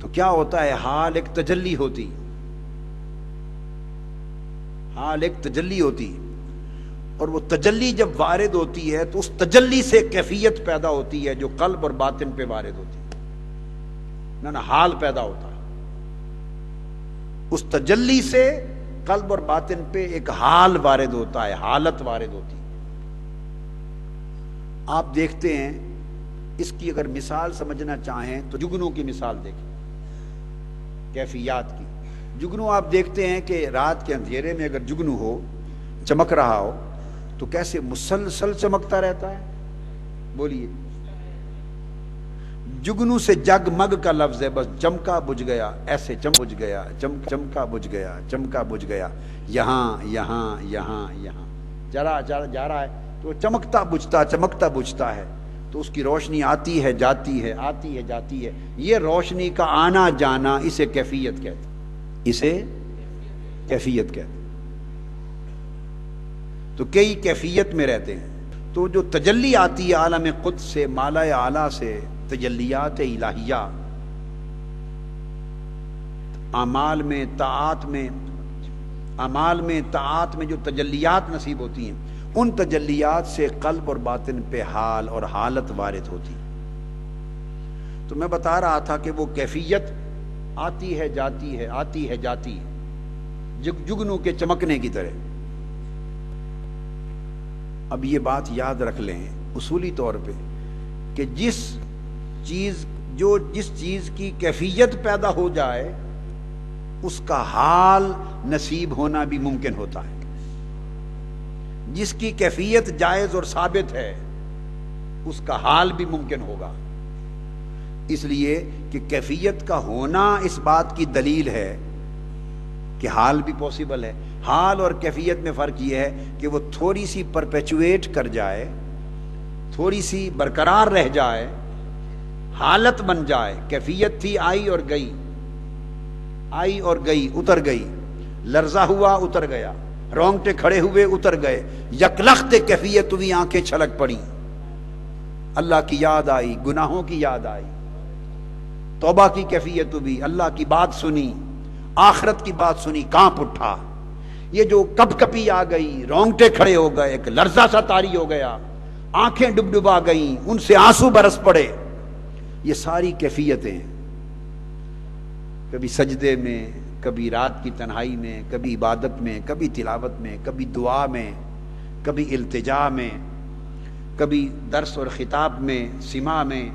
تو کیا ہوتا ہے؟ حال ایک تجلی ہوتی، حال ایک تجلی ہوتی، اور وہ تجلی جب وارد ہوتی ہے تو اس تجلی سے کیفیت پیدا ہوتی ہے جو قلب اور باطن پہ وارد ہوتی ہے، نہ حال پیدا ہوتا ہے۔ اس تجلی سے قلب اور باطن پہ ایک حال وارد ہوتا ہے، حالت وارد ہوتی ہے۔ آپ دیکھتے ہیں، اس کی اگر مثال سمجھنا چاہیں تو جگنوں کی مثال دیکھیں، کیفیات کی۔ جگنو آپ دیکھتے ہیں کہ رات کے اندھیرے میں اگر جگنو ہو، چمک رہا ہو، تو کیسے مسلسل چمکتا رہتا ہے؟ بولیے۔ جگنو سے جگمگ کا لفظ ہے، بس چمکا بجھ گیا، ایسے بجھ گیا، چمکا بجھ گیا، چمکا بجھ گیا، یہاں یہاں یہاں یہاں جا رہا ہے، تو چمکتا بجھتا ہے، تو اس کی روشنی آتی ہے جاتی ہے، آتی ہے جاتی ہے۔ یہ روشنی کا آنا جانا اسے کیفیت کہتے ہیں، اسے کیفیت کہتے ہیں۔ تو کئی کیفیت میں رہتے ہیں۔ تو جو تجلی آتی ہے عالم قدس سے، مالا اعلیٰ سے، تجلیات الہیہ، اعمال میں طاعات میں جو تجلیات نصیب ہوتی ہیں، ان تجلیات سے قلب اور باطن پہ حال اور حالت وارد ہوتی۔ تو میں بتا رہا تھا کہ وہ کیفیت آتی ہے جاتی ہے، آتی ہے جاتی ہے، جگنوں کے چمکنے کی طرح۔ اب یہ بات یاد رکھ لیں اصولی طور پہ کہ جس چیز کی کیفیت پیدا ہو جائے، اس کا حال نصیب ہونا بھی ممکن ہوتا ہے۔ جس کی کیفیت جائز اور ثابت ہے، اس کا حال بھی ممکن ہوگا، اس لیے کہ کیفیت کا ہونا اس بات کی دلیل ہے کہ حال بھی پاسبل ہے۔ حال اور کیفیت میں فرق یہ ہے کہ وہ تھوڑی سی پرپیچویٹ کر جائے، تھوڑی سی برقرار رہ جائے، حالت بن جائے۔ کیفیت تھی، آئی اور گئی، آئی اور گئی، اتر گئی، لرزہ ہوا اتر گیا، رونگٹے کھڑے ہوئے اتر گئے، یکلخت کیفیت ہوئی، آنکھیں چھلک پڑی، اللہ کی یاد آئی، گناہوں کی یاد آئی، توبہ کی کیفیت ہوئی، اللہ کی بات سنی، آخرت کی بات سنی، کانپ اٹھا۔ یہ جو کپ کپی آ گئی، رونگٹے کھڑے ہو گئے، ایک لرزہ سا طاری ہو گیا، آنکھیں ڈبڈبا گئیں، ان سے آنسو برس پڑے، یہ ساری کیفیتیں کبھی سجدے میں، کبھی رات کی تنہائی میں، کبھی عبادت میں، کبھی تلاوت میں، کبھی دعا میں، کبھی التجا میں، کبھی درس اور خطاب میں، سماع میں،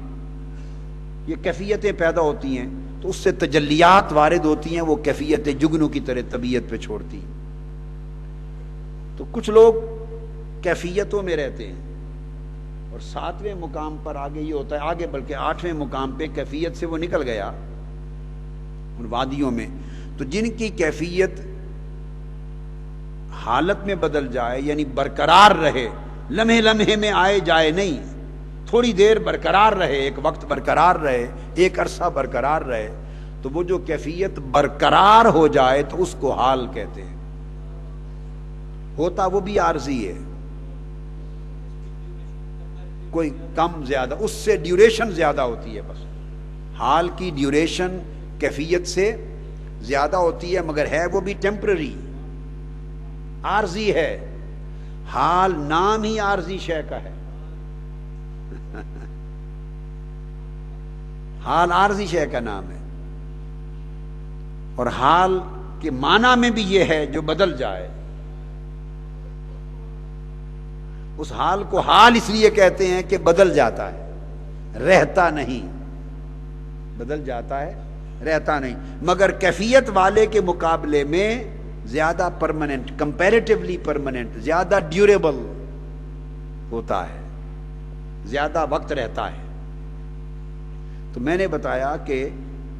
یہ کیفیتیں پیدا ہوتی ہیں۔ تو اس سے تجلیات وارد ہوتی ہیں، وہ کیفیتیں جگنوں کی طرح طبیعت پہ چھوڑتی ہیں۔ تو کچھ لوگ کیفیتوں میں رہتے ہیں، اور 7ویں مقام پر آگے یہ ہوتا ہے، آگے بلکہ 8ویں مقام پہ کیفیت سے وہ نکل گیا ان وادیوں میں۔ تو جن کی کیفیت حالت میں بدل جائے، یعنی برقرار رہے، لمحے لمحے میں آئے جائے نہیں، تھوڑی دیر برقرار رہے، ایک وقت برقرار رہے، ایک عرصہ برقرار رہے، تو وہ جو کیفیت برقرار ہو جائے تو اس کو حال کہتے ہیں۔ ہوتا وہ بھی عارضی ہے، کوئی کم زیادہ، اس سے ڈیوریشن زیادہ ہوتی ہے، بس حال کی ڈیوریشن کیفیت سے زیادہ ہوتی ہے، مگر ہے وہ بھی ٹیمپرری، عارضی ہے۔ حال نام ہی عارضی شے کا ہے، حال عارضی شے کا نام ہے، اور حال کے معنی میں بھی یہ ہے جو بدل جائے۔ اس حال کو حال اس لیے کہتے ہیں کہ بدل جاتا ہے، رہتا نہیں، بدل جاتا ہے، رہتا نہیں، مگر کیفیت والے کے مقابلے میں زیادہ پرماننٹ، کمپیریٹیولی پرماننٹ، زیادہ ڈیوریبل ہوتا ہے، زیادہ وقت رہتا ہے۔ تو میں نے بتایا کہ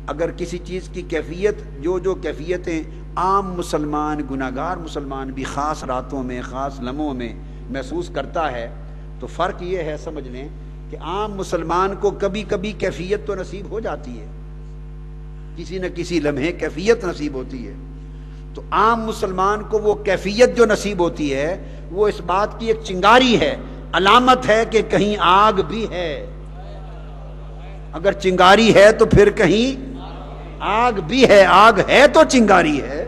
اگر کسی چیز کی کیفیت، جو کیفیتیں عام مسلمان، گناہگار مسلمان بھی خاص راتوں میں، خاص لمحوں میں محسوس کرتا ہے، تو فرق یہ ہے، سمجھ لیں کہ عام مسلمان کو کبھی کبھی کیفیت تو نصیب ہو جاتی ہے، کسی نہ کسی لمحے کیفیت نصیب ہوتی ہے۔ تو عام مسلمان کو وہ کیفیت جو نصیب ہوتی ہے، وہ اس بات کی ایک چنگاری ہے، علامت ہے کہ کہیں آگ بھی ہے۔ اگر چنگاری ہے تو پھر کہیں آگ بھی ہے, آگ ہے تو چنگاری ہے,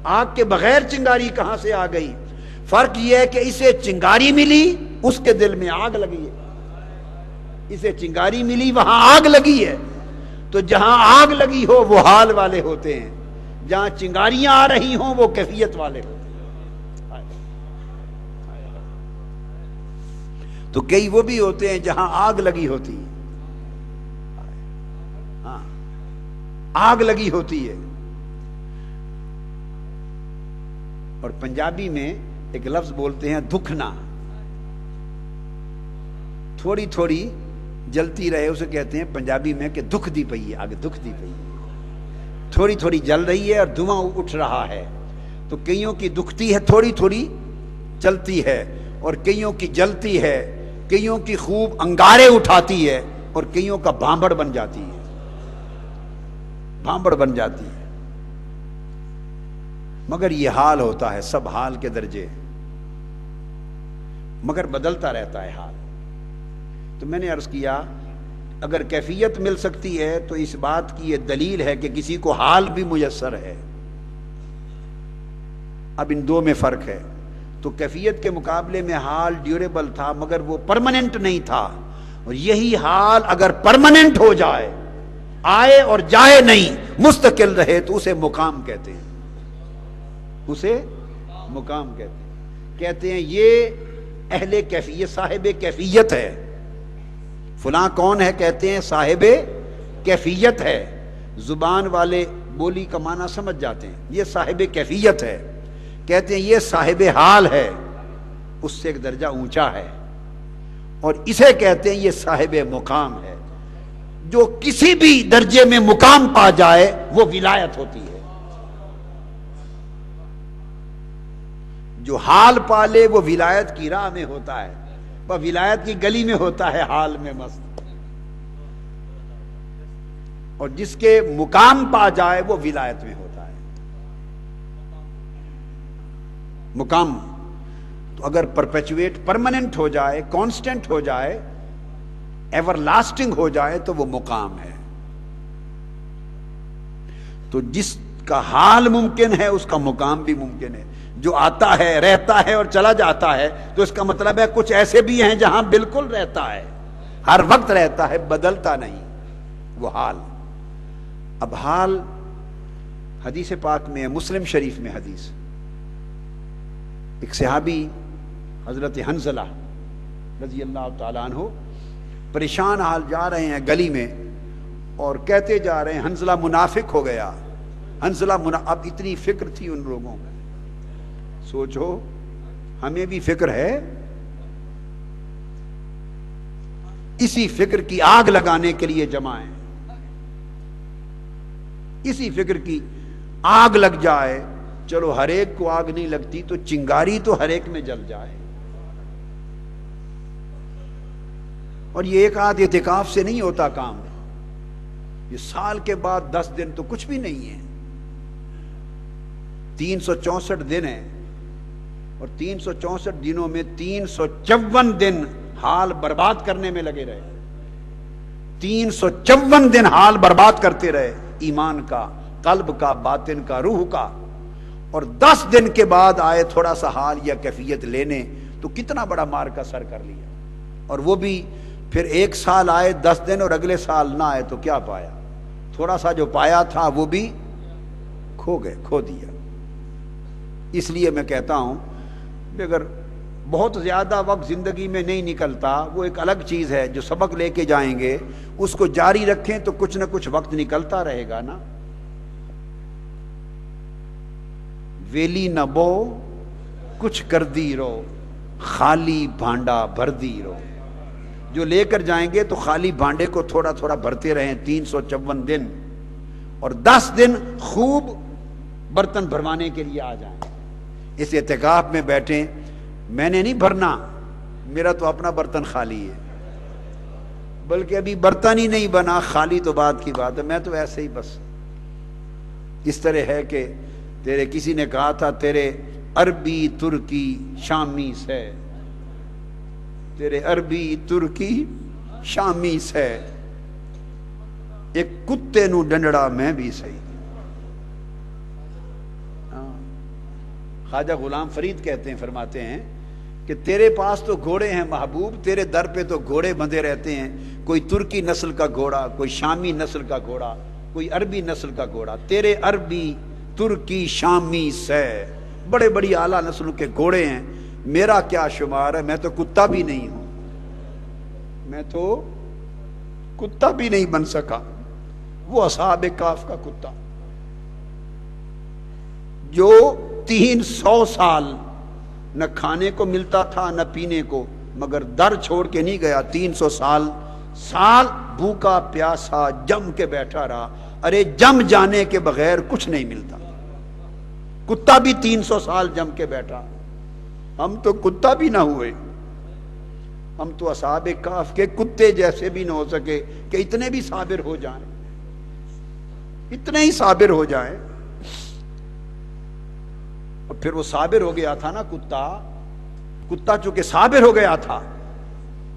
آگ کے بغیر چنگاری کہاں سے آ گئی؟ فرق یہ ہے کہ اسے چنگاری ملی, اس کے دل میں آگ لگی ہے. اسے چنگاری ملی, وہاں آگ لگی ہے. تو جہاں آگ لگی ہو وہ حال والے ہوتے ہیں, جہاں چنگاریاں آ رہی ہوں وہ کیفیت والے ہوتے ہیں. تو کئی وہ بھی ہوتے ہیں جہاں آگ لگی ہوتی ہے, ہاں آگ لگی ہوتی ہے. اور پنجابی میں ایک لفظ بولتے ہیں دکھنا, تھوڑی تھوڑی جلتی رہے اسے کہتے ہیں پنجابی میں کہ دکھ دی پئی ہے, آگے دکھ دی پئی ہے, تھوڑی تھوڑی جل رہی ہے اور دھواں اٹھ رہا ہے. تو کئیوں کی دکھتی ہے, تھوڑی تھوڑی چلتی ہے, اور کئیوں کی جلتی ہے, کئیوں کی خوب انگارے اٹھاتی ہے, اور کئیوں کا بھانبڑ بن جاتی ہے, بھانبڑ بن جاتی ہے. مگر یہ حال ہوتا ہے, سب حال کے درجے, مگر بدلتا رہتا ہے حال. تو میں نے عرض کیا اگر کیفیت مل سکتی ہے تو اس بات کی یہ دلیل ہے کہ کسی کو حال بھی میسر ہے. اب ان دو میں فرق ہے. تو کیفیت کے مقابلے میں حال ڈیوریبل تھا مگر وہ پرماننٹ نہیں تھا, اور یہی حال اگر پرماننٹ ہو جائے, آئے اور جائے نہیں, مستقل رہے, تو اسے مقام کہتے ہیں. اسے مقام کہتے ہیں. کہتے ہیں یہ اہل کیفیت, صاحب کیفیت ہے. فلاں کون ہے؟ کہتے ہیں صاحب کیفیت ہے. زبان والے بولی کا معنی سمجھ جاتے ہیں, یہ صاحب کیفیت ہے. کہتے ہیں یہ صاحب حال ہے, اس سے ایک درجہ اونچا ہے. اور اسے کہتے ہیں یہ صاحب مقام ہے. جو کسی بھی درجے میں مقام پا جائے وہ ولایت ہوتی ہے. جو حال پالے وہ ولایت کی راہ میں ہوتا ہے, وہ ولایت کی گلی میں ہوتا ہے, حال میں مست. اور جس کے مقام پا جائے وہ ولایت میں ہوتا ہے. مقام تو اگر پرپیچویٹ, پرماننٹ ہو جائے, کانسٹنٹ ہو جائے, ایور لاسٹنگ ہو جائے تو وہ مقام ہے. تو جس کا حال ممکن ہے اس کا مقام بھی ممکن ہے. جو آتا ہے, رہتا ہے اور چلا جاتا ہے, تو اس کا مطلب ہے کچھ ایسے بھی ہیں جہاں بالکل رہتا ہے, ہر وقت رہتا ہے, بدلتا نہیں, وہ حال. اب حال حدیث پاک میں, مسلم شریف میں حدیث, ایک صحابی حضرت حنظلہ رضی اللہ تعالیٰ عنہ پریشان حال جا رہے ہیں گلی میں, اور کہتے جا رہے ہیں حنظلہ منافق ہو گیا, حنظلہ اب اتنی فکر تھی ان لوگوں میں. سوچو ہمیں بھی فکر ہے, اسی فکر کی آگ لگانے کے لیے جمع ہیں. اسی فکر کی آگ لگ جائے, چلو ہر ایک کو آگ نہیں لگتی تو چنگاری تو ہر ایک میں جل جائے. اور یہ ایک آدھ اعتکاف سے نہیں ہوتا کام, یہ سال کے بعد 10 دن تو کچھ بھی نہیں ہے. 364 دن ہیں, اور 364 دنوں میں 354 دن حال برباد کرنے میں لگے رہے. 354 دن حال برباد کرتے رہے, ایمان کا, قلب کا, باطن کا, روح کا. اور 10 دن کے بعد آئے تھوڑا سا حال یا کیفیت لینے, تو کتنا بڑا مار کا سر کر لیا. اور وہ بھی پھر 1 سال آئے 10 دن اور اگلے سال نہ آئے تو کیا پایا؟ تھوڑا سا جو پایا تھا وہ بھی کھو گئے, کھو دیا. اس لیے میں کہتا ہوں کہ اگر بہت زیادہ وقت زندگی میں نہیں نکلتا, وہ ایک الگ چیز ہے. جو سبق لے کے جائیں گے اس کو جاری رکھیں تو کچھ نہ کچھ وقت نکلتا رہے گا نا. ویلی نہ بو کچھ کر دی رو, خالی بھانڈا بھر دی رو. جو لے کر جائیں گے تو خالی بھانڈے کو تھوڑا تھوڑا بھرتے رہیں 354 دن, اور 10 دن خوب برتن بھروانے کے لیے آ جائیں. اس اعتکاف میں بیٹھیں, میں نے نہیں بھرنا, میرا تو اپنا برتن خالی ہے, بلکہ ابھی برتن ہی نہیں بنا, خالی تو بات کی بات ہے. میں تو ایسے ہی بس اس طرح ہے کہ تیرے کسی نے کہا تھا تیرے عربی ترکی شامی سے, تیرے عربی ترکی شامی سے. ایک کتے نو ڈنڈڑا میں بھی صحیح. خواجہ غلام فرید کہتے ہیں، فرماتے ہیں کہ تیرے پاس تو گھوڑے ہیں محبوب، تیرے در پہ تو گھوڑے بندھے رہتے ہیں، کوئی ترکی نسل کا گھوڑا، کوئی شامی نسل کا گھوڑا، کوئی عربی نسل کا گھوڑا. تیرے عربی، ترکی، شامی سے بڑے بڑی اعلیٰ نسلوں کے گھوڑے ہیں، میرا کیا شمار ہے؟ میں تو کتا بھی نہیں ہوں، میں تو کتا بھی نہیں بن سکا. وہ اصحاب کہف کا کتا جو 300 سال نہ کھانے کو ملتا تھا نہ پینے کو، مگر در چھوڑ کے نہیں گیا. 300 سال بھوکا پیاسا جم کے بیٹھا رہا. ارے جم جانے کے بغیر کچھ نہیں ملتا. کتا بھی 300 سال جم کے بیٹھا. ہم تو کتا بھی نہ ہوئے، ہم تو اصحاب کہف کے کتے جیسے بھی نہ ہو سکے کہ اتنے بھی صابر ہو جائیں، اتنے ہی صابر ہو جائیں. اور پھر وہ صابر ہو گیا تھا نا کتا چونکہ صابر ہو گیا تھا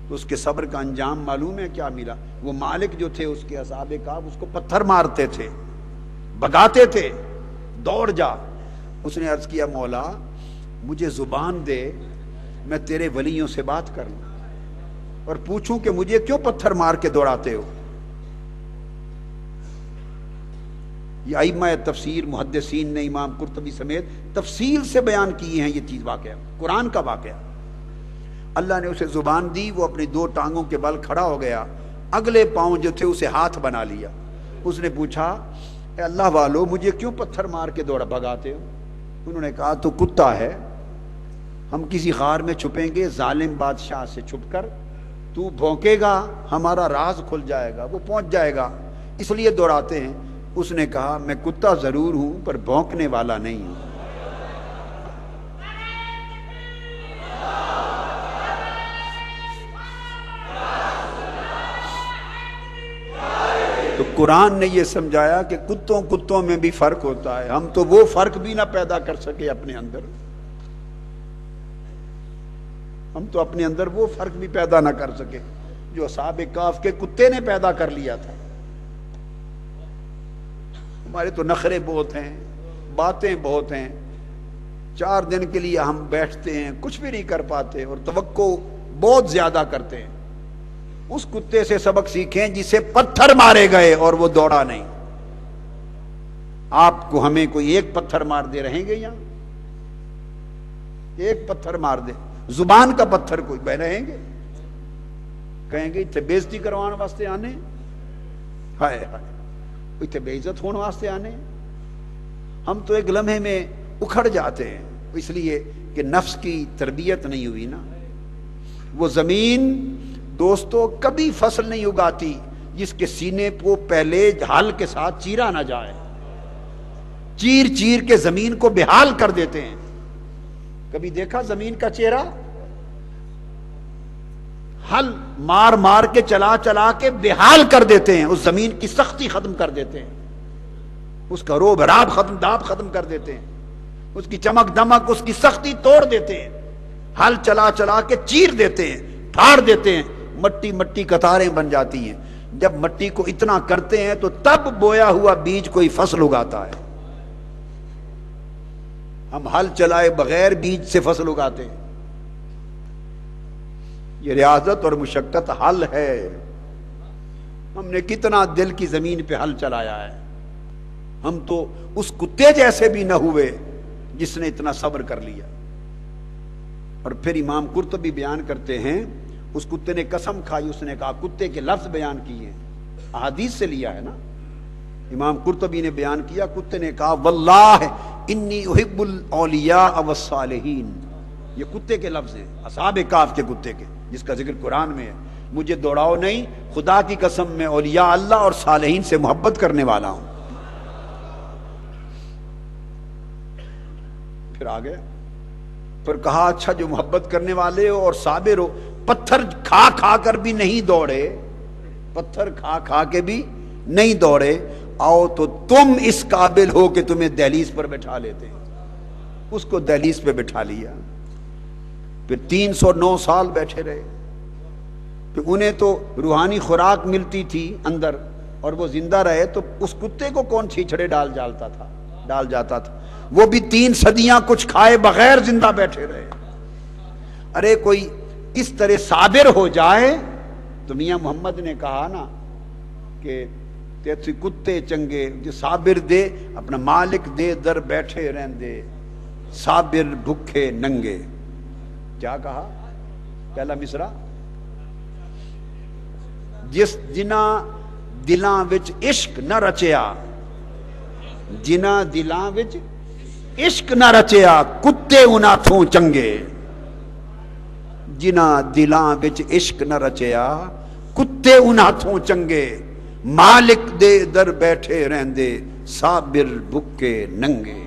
تو اس کے صبر کا انجام معلوم ہے کیا ملا؟ وہ مالک جو تھے اس کے اصحاب کہف اس کو پتھر مارتے تھے، بگاتے تھے، دوڑ جا. اس نے عرض کیا مولا مجھے زبان دے، میں تیرے ولیوں سے بات کر لوں اور پوچھوں کہ مجھے کیوں پتھر مار کے دوڑاتے ہو. یہ ائمہ تفسیر محدثین نے امام قرطبی سمیت تفصیل سے بیان کی ہیں یہ چیز، واقعہ قرآن کا واقعہ. اللہ نے اسے زبان دی، وہ اپنی 2 ٹانگوں کے بل کھڑا ہو گیا، اگلے پاؤں جو تھے اسے ہاتھ بنا لیا. اس نے پوچھا اے اللہ والو مجھے کیوں پتھر مار کے دوڑا بھگاتے ہو؟ انہوں نے کہا تو کتا ہے، ہم کسی غار میں چھپیں گے ظالم بادشاہ سے چھپ کر، تو بھونکے گا ہمارا راز کھل جائے گا، وہ پہنچ جائے گا، اس لیے دوڑاتے ہیں. اس نے کہا میں کتا ضرور ہوں پر بھونکنے والا نہیں ہوں. تو قرآن نے یہ سمجھایا کہ کتوں میں بھی فرق ہوتا ہے. ہم تو وہ فرق بھی نہ پیدا کر سکے اپنے اندر، ہم تو اپنے اندر وہ فرق بھی پیدا نہ کر سکے جو اصحاب کہف کے کتے نے پیدا کر لیا تھا. ہمارے تو نخرے بہت ہیں، باتیں بہت ہیں، 4 دن کے لیے ہم بیٹھتے ہیں کچھ بھی نہیں کر پاتے اور توقع بہت زیادہ کرتے ہیں. اس کتے سے سبق سیکھیں جسے پتھر مارے گئے اور وہ دوڑا نہیں. آپ کو ہمیں کوئی ایک پتھر مار دے رہیں گے یہاں؟ ایک پتھر مار دے، زبان کا پتھر کوئی بہ رہیں گے؟ کہیں گے اتنے بےزتی کروانے واسطے آنے، ہائے ہائے اتنے بے عزت ہونے واسطے آنے. ہم تو ایک لمحے میں اکھڑ جاتے ہیں اس لیے کہ نفس کی تربیت نہیں ہوئی نا. وہ زمین دوستو کبھی فصل نہیں اگاتی جس کے سینے کو پہلے ہل کے ساتھ چیرا نہ جائے. چیر کے زمین کو بحال کر دیتے ہیں. کبھی دیکھا زمین کا چہرہ؟ ہل مار کے چلا کے بحال کر دیتے ہیں، اس زمین کی سختی ختم کر دیتے ہیں، اس کا روب راب ختم کر دیتے ہیں، اس کی چمک دمک، اس کی سختی توڑ دیتے ہیں. ہل چلا کے چیر دیتے ہیں، پھاڑ دیتے ہیں، مٹی قطاریں بن جاتی ہیں. جب مٹی کو اتنا کرتے ہیں تو تب بویا ہوا بیج کوئی فصل اگاتا ہے. ہم ہل چلائے بغیر بیج سے فصل اگاتے ہیں. یہ ریاضت اور مشقت حل ہے. ہم نے کتنا دل کی زمین پہ حل چلایا ہے. ہم تو اس کتے جیسے بھی نہ ہوئے جس نے اتنا صبر کر لیا. اور پھر امام قرطبی بیان کرتے ہیں اس کتے نے قسم کھائی، اس نے کہا، کتے کے لفظ بیان کیے احادیث سے لیا ہے نا. امام قرطبی نے بیان کیا، کتے نے کہا واللہ انی احب الاولیاء والصالحین. یہ کتے کے لفظ ہیں، اصحاب کہف کے کتے کے، جس کا ذکر قرآن میں ہے. مجھے دوڑاؤ نہیں، خدا کی قسم میں اولیاء اللہ اور صالحین سے محبت کرنے والا ہوں. پھر آگے پھر کہا اچھا جو محبت کرنے والے ہو اور صابر ہو، پتھر کھا کر بھی نہیں دوڑے، پتھر کھا کے بھی نہیں دوڑے، آؤ تو تم اس قابل ہو کہ تمہیں دہلیز پر بٹھا لیتے ہیں. اس کو دہلیز پہ بٹھا لیا. پھر 309 سال بیٹھے رہے. پھر انہیں تو روحانی خوراک ملتی تھی اندر اور وہ زندہ رہے تو اس کتے کو کون چھیچڑے ڈال جاتا تھا؟ وہ بھی 3 صدیاں کچھ کھائے بغیر زندہ بیٹھے رہے۔ ارے کوئی اس طرح صابر ہو جائے تو میاں محمد نے کہا نا کہ تیتھی کتے چنگے جو صابر دے اپنا مالک دے در بیٹھے رہندے صابر بھکھے ننگے۔ کیا کہا پہلا مصرع؟ جنہاں دلاں وچ عشق نہ رچیا، جنہاں دلاں وچ عشق نہ رچیا کتے انہاں تھوں چنگے، جنہاں دلاں وچ عشق نہ رچیا کتے انہاں تھوں چنگے، مالک دے در بیٹھے رہندے صابر بھکے ننگے۔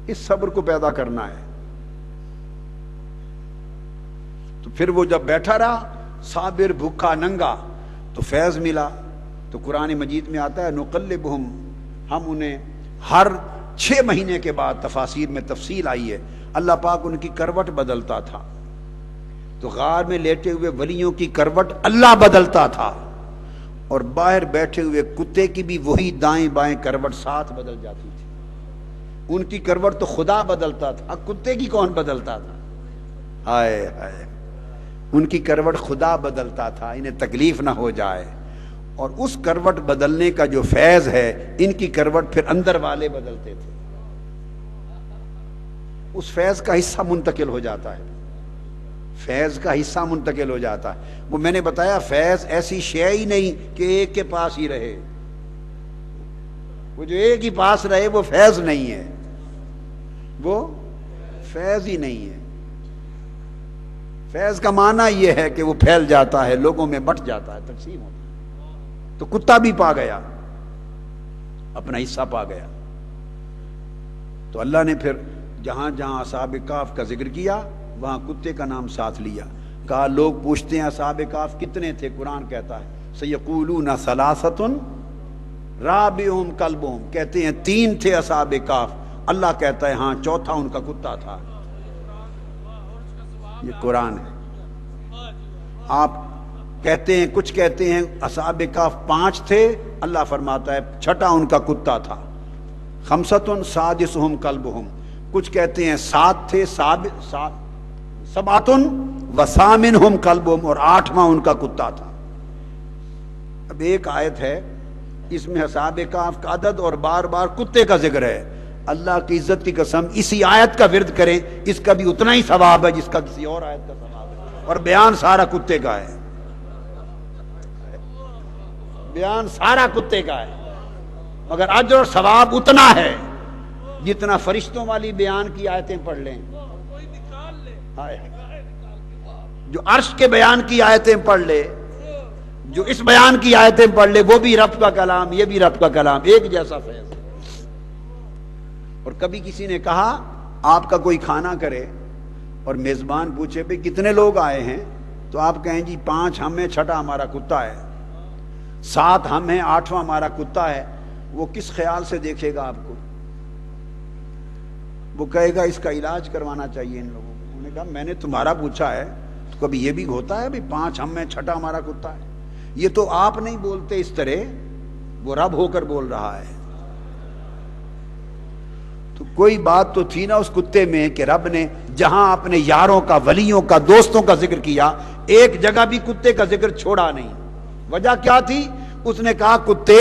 اس صبر کو پیدا کرنا ہے۔ تو پھر وہ جب بیٹھا رہا صابر بھوکا ننگا تو فیض ملا۔ تو قرآن مجید میں آتا ہے نقلبہم، ہم انہیں ہر 6 مہینے کے بعد، تفاسیر میں تفصیل آئی ہے، اللہ پاک ان کی کروٹ بدلتا تھا۔ تو غار میں لیٹے ہوئے ولیوں کی کروٹ اللہ بدلتا تھا، اور باہر بیٹھے ہوئے کتے کی بھی وہی دائیں بائیں کروٹ ساتھ بدل جاتی تھی۔ ان کی کروٹ تو خدا بدلتا تھا، کتے کی کون بدلتا تھا؟ ہائے ہائے، ان کی کروٹ خدا بدلتا تھا، انہیں تکلیف نہ ہو جائے۔ اور اس کروٹ بدلنے کا جو فیض ہے، ان کی کروٹ پھر اندر والے بدلتے تھے، اس فیض کا حصہ منتقل ہو جاتا ہے، فیض کا حصہ منتقل ہو جاتا ہے۔ وہ میں نے بتایا فیض ایسی شے ہی نہیں کہ ایک کے پاس ہی رہے، وہ جو ایک ہی پاس رہے وہ فیض نہیں ہے، وہ فیض ہی نہیں ہے۔ فیض کا معنی یہ ہے کہ وہ پھیل جاتا ہے، لوگوں میں بٹ جاتا ہے، تقسیم ہوتا ہے۔ تو کتا بھی پا گیا، اپنا حصہ پا گیا۔ تو اللہ نے پھر جہاں جہاں اصحاب کہف کا ذکر کیا وہاں کتے کا نام ساتھ لیا۔ کہا لوگ پوچھتے ہیں اصحاب کہف کتنے تھے، قرآن کہتا ہے سیقولون ثلاثۃ رابعہم کلبہم، کہتے ہیں 3 تھے اصحاب کہف، اللہ کہتا ہے ہاں چوتھا ان کا کتا تھا۔ یہ قرآن ہے۔ آپ کہتے ہیں، کچھ کہتے ہیں اصحاب کہف 5 تھے، اللہ فرماتا ہے چھٹا ان کا کتا تھا۔ خمسۃ سادسہم کلبہم، کچھ کہتے ہیں 7 تھے، سبعۃ وثامنہم کلبہم، اور 8واں ان کا کتا تھا۔ اب ایک آیت ہے اس میں اصحاب کہف کا عدد اور بار بار کتے کا ذکر ہے۔ اللہ کی عزت کی قسم اسی آیت کا ورد کریں، اس کا بھی اتنا ہی ثواب ہے جس کا کسی اور آیت کا ثواب ہے، اور بیان سارا کتے کا ہے، بیان سارا کتے کا ہے، مگر اجر اور ثواب اتنا ہے جتنا فرشتوں والی بیان کی آیتیں پڑھ لیں، جو عرش کے بیان کی آیتیں پڑھ لے، جو اس بیان کی آیتیں پڑھ لے، وہ بھی رب کا کلام، یہ بھی رب کا کلام، ایک جیسا فیض۔ اور کبھی کسی نے کہا آپ کا کوئی کھانا کرے اور میزبان پوچھے بھئی کتنے لوگ آئے ہیں، تو آپ کہیں جی 5 ہم ہیں، 6 ہمارا کتا ہے، 7 ہم ہیں، 8واں ہمارا کتا ہے، وہ کس خیال سے دیکھے گا آپ کو؟ وہ کہے گا اس کا علاج کروانا چاہیے ان لوگوں کو۔ انہوں نے کہا میں نے تمہارا پوچھا ہے، تو کبھی یہ بھی ہوتا ہے بھئی 5 ہم ہیں، 6 ہمارا کتا ہے؟ یہ تو آپ نہیں بولتے اس طرح، وہ رب ہو کر بول رہا ہے۔ تو کوئی بات تو تھی نا اس کتے میں کہ رب نے جہاں اپنے یاروں کا، ولیوں کا، دوستوں کا ذکر کیا، ایک جگہ بھی کتے کا ذکر چھوڑا نہیں۔ وجہ کیا تھی؟ اس نے کہا کتے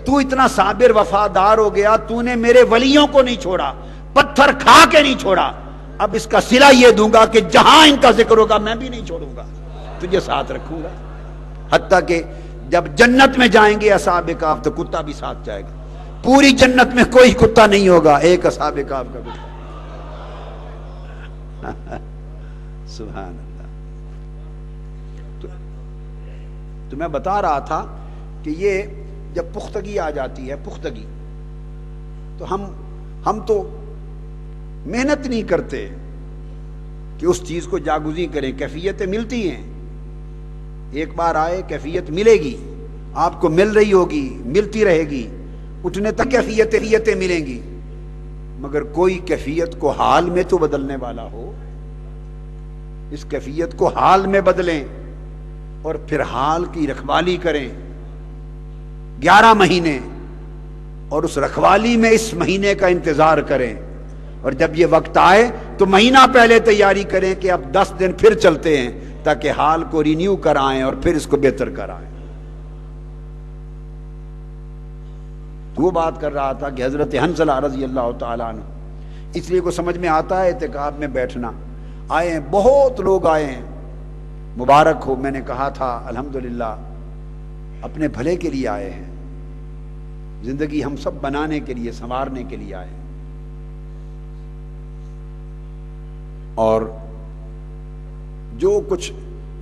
تو اتنا صابر وفادار ہو گیا، تو نے میرے ولیوں کو نہیں چھوڑا، پتھر کھا کے نہیں چھوڑا، اب اس کا صلہ یہ دوں گا کہ جہاں ان کا ذکر ہوگا میں بھی نہیں چھوڑوں گا، تجھے ساتھ رکھوں گا۔ حتیٰ کہ جب جنت میں جائیں گے اصحاب کہف تو کتا بھی ساتھ جائے گا، پوری جنت میں کوئی کتا نہیں ہوگا، ایک اصحاب کہف کا کتا۔ سبحان اللہ۔ تو میں بتا رہا تھا کہ یہ جب پختگی آ جاتی ہے، پختگی، تو ہم تو محنت نہیں کرتے کہ اس چیز کو جاگزیں کریں، کیفیتیں ملتی ہیں، ایک بار آئے کیفیت ملے گی، آپ کو مل رہی ہوگی، ملتی رہے گی، اٹھنے تک کیفیتیں ملیں گی، مگر کوئی کیفیت کو حال میں تو بدلنے والا ہو، اس کیفیت کو حال میں بدلیں۔ اور پھر حال کی رکھوالی کریں 11 مہینے، اور اس رکھوالی میں اس مہینے کا انتظار کریں، اور جب یہ وقت آئے تو مہینہ پہلے تیاری کریں کہ اب 10 دن پھر چلتے ہیں تاکہ حال کو رینیو کرائیں اور پھر اس کو بہتر کرائیں۔ وہ بات کر رہا تھا کہ حضرت حنظلہ رضی اللہ تعالیٰ عنہ، اس لیے کو سمجھ میں آتا ہے اعتکاف میں بیٹھنا۔ آئے ہیں بہت لوگ آئے ہیں، مبارک ہو، میں نے کہا تھا الحمدللہ اپنے بھلے کے لیے آئے ہیں، زندگی ہم سب بنانے کے لیے، سنوارنے کے لیے آئے ہیں، اور جو کچھ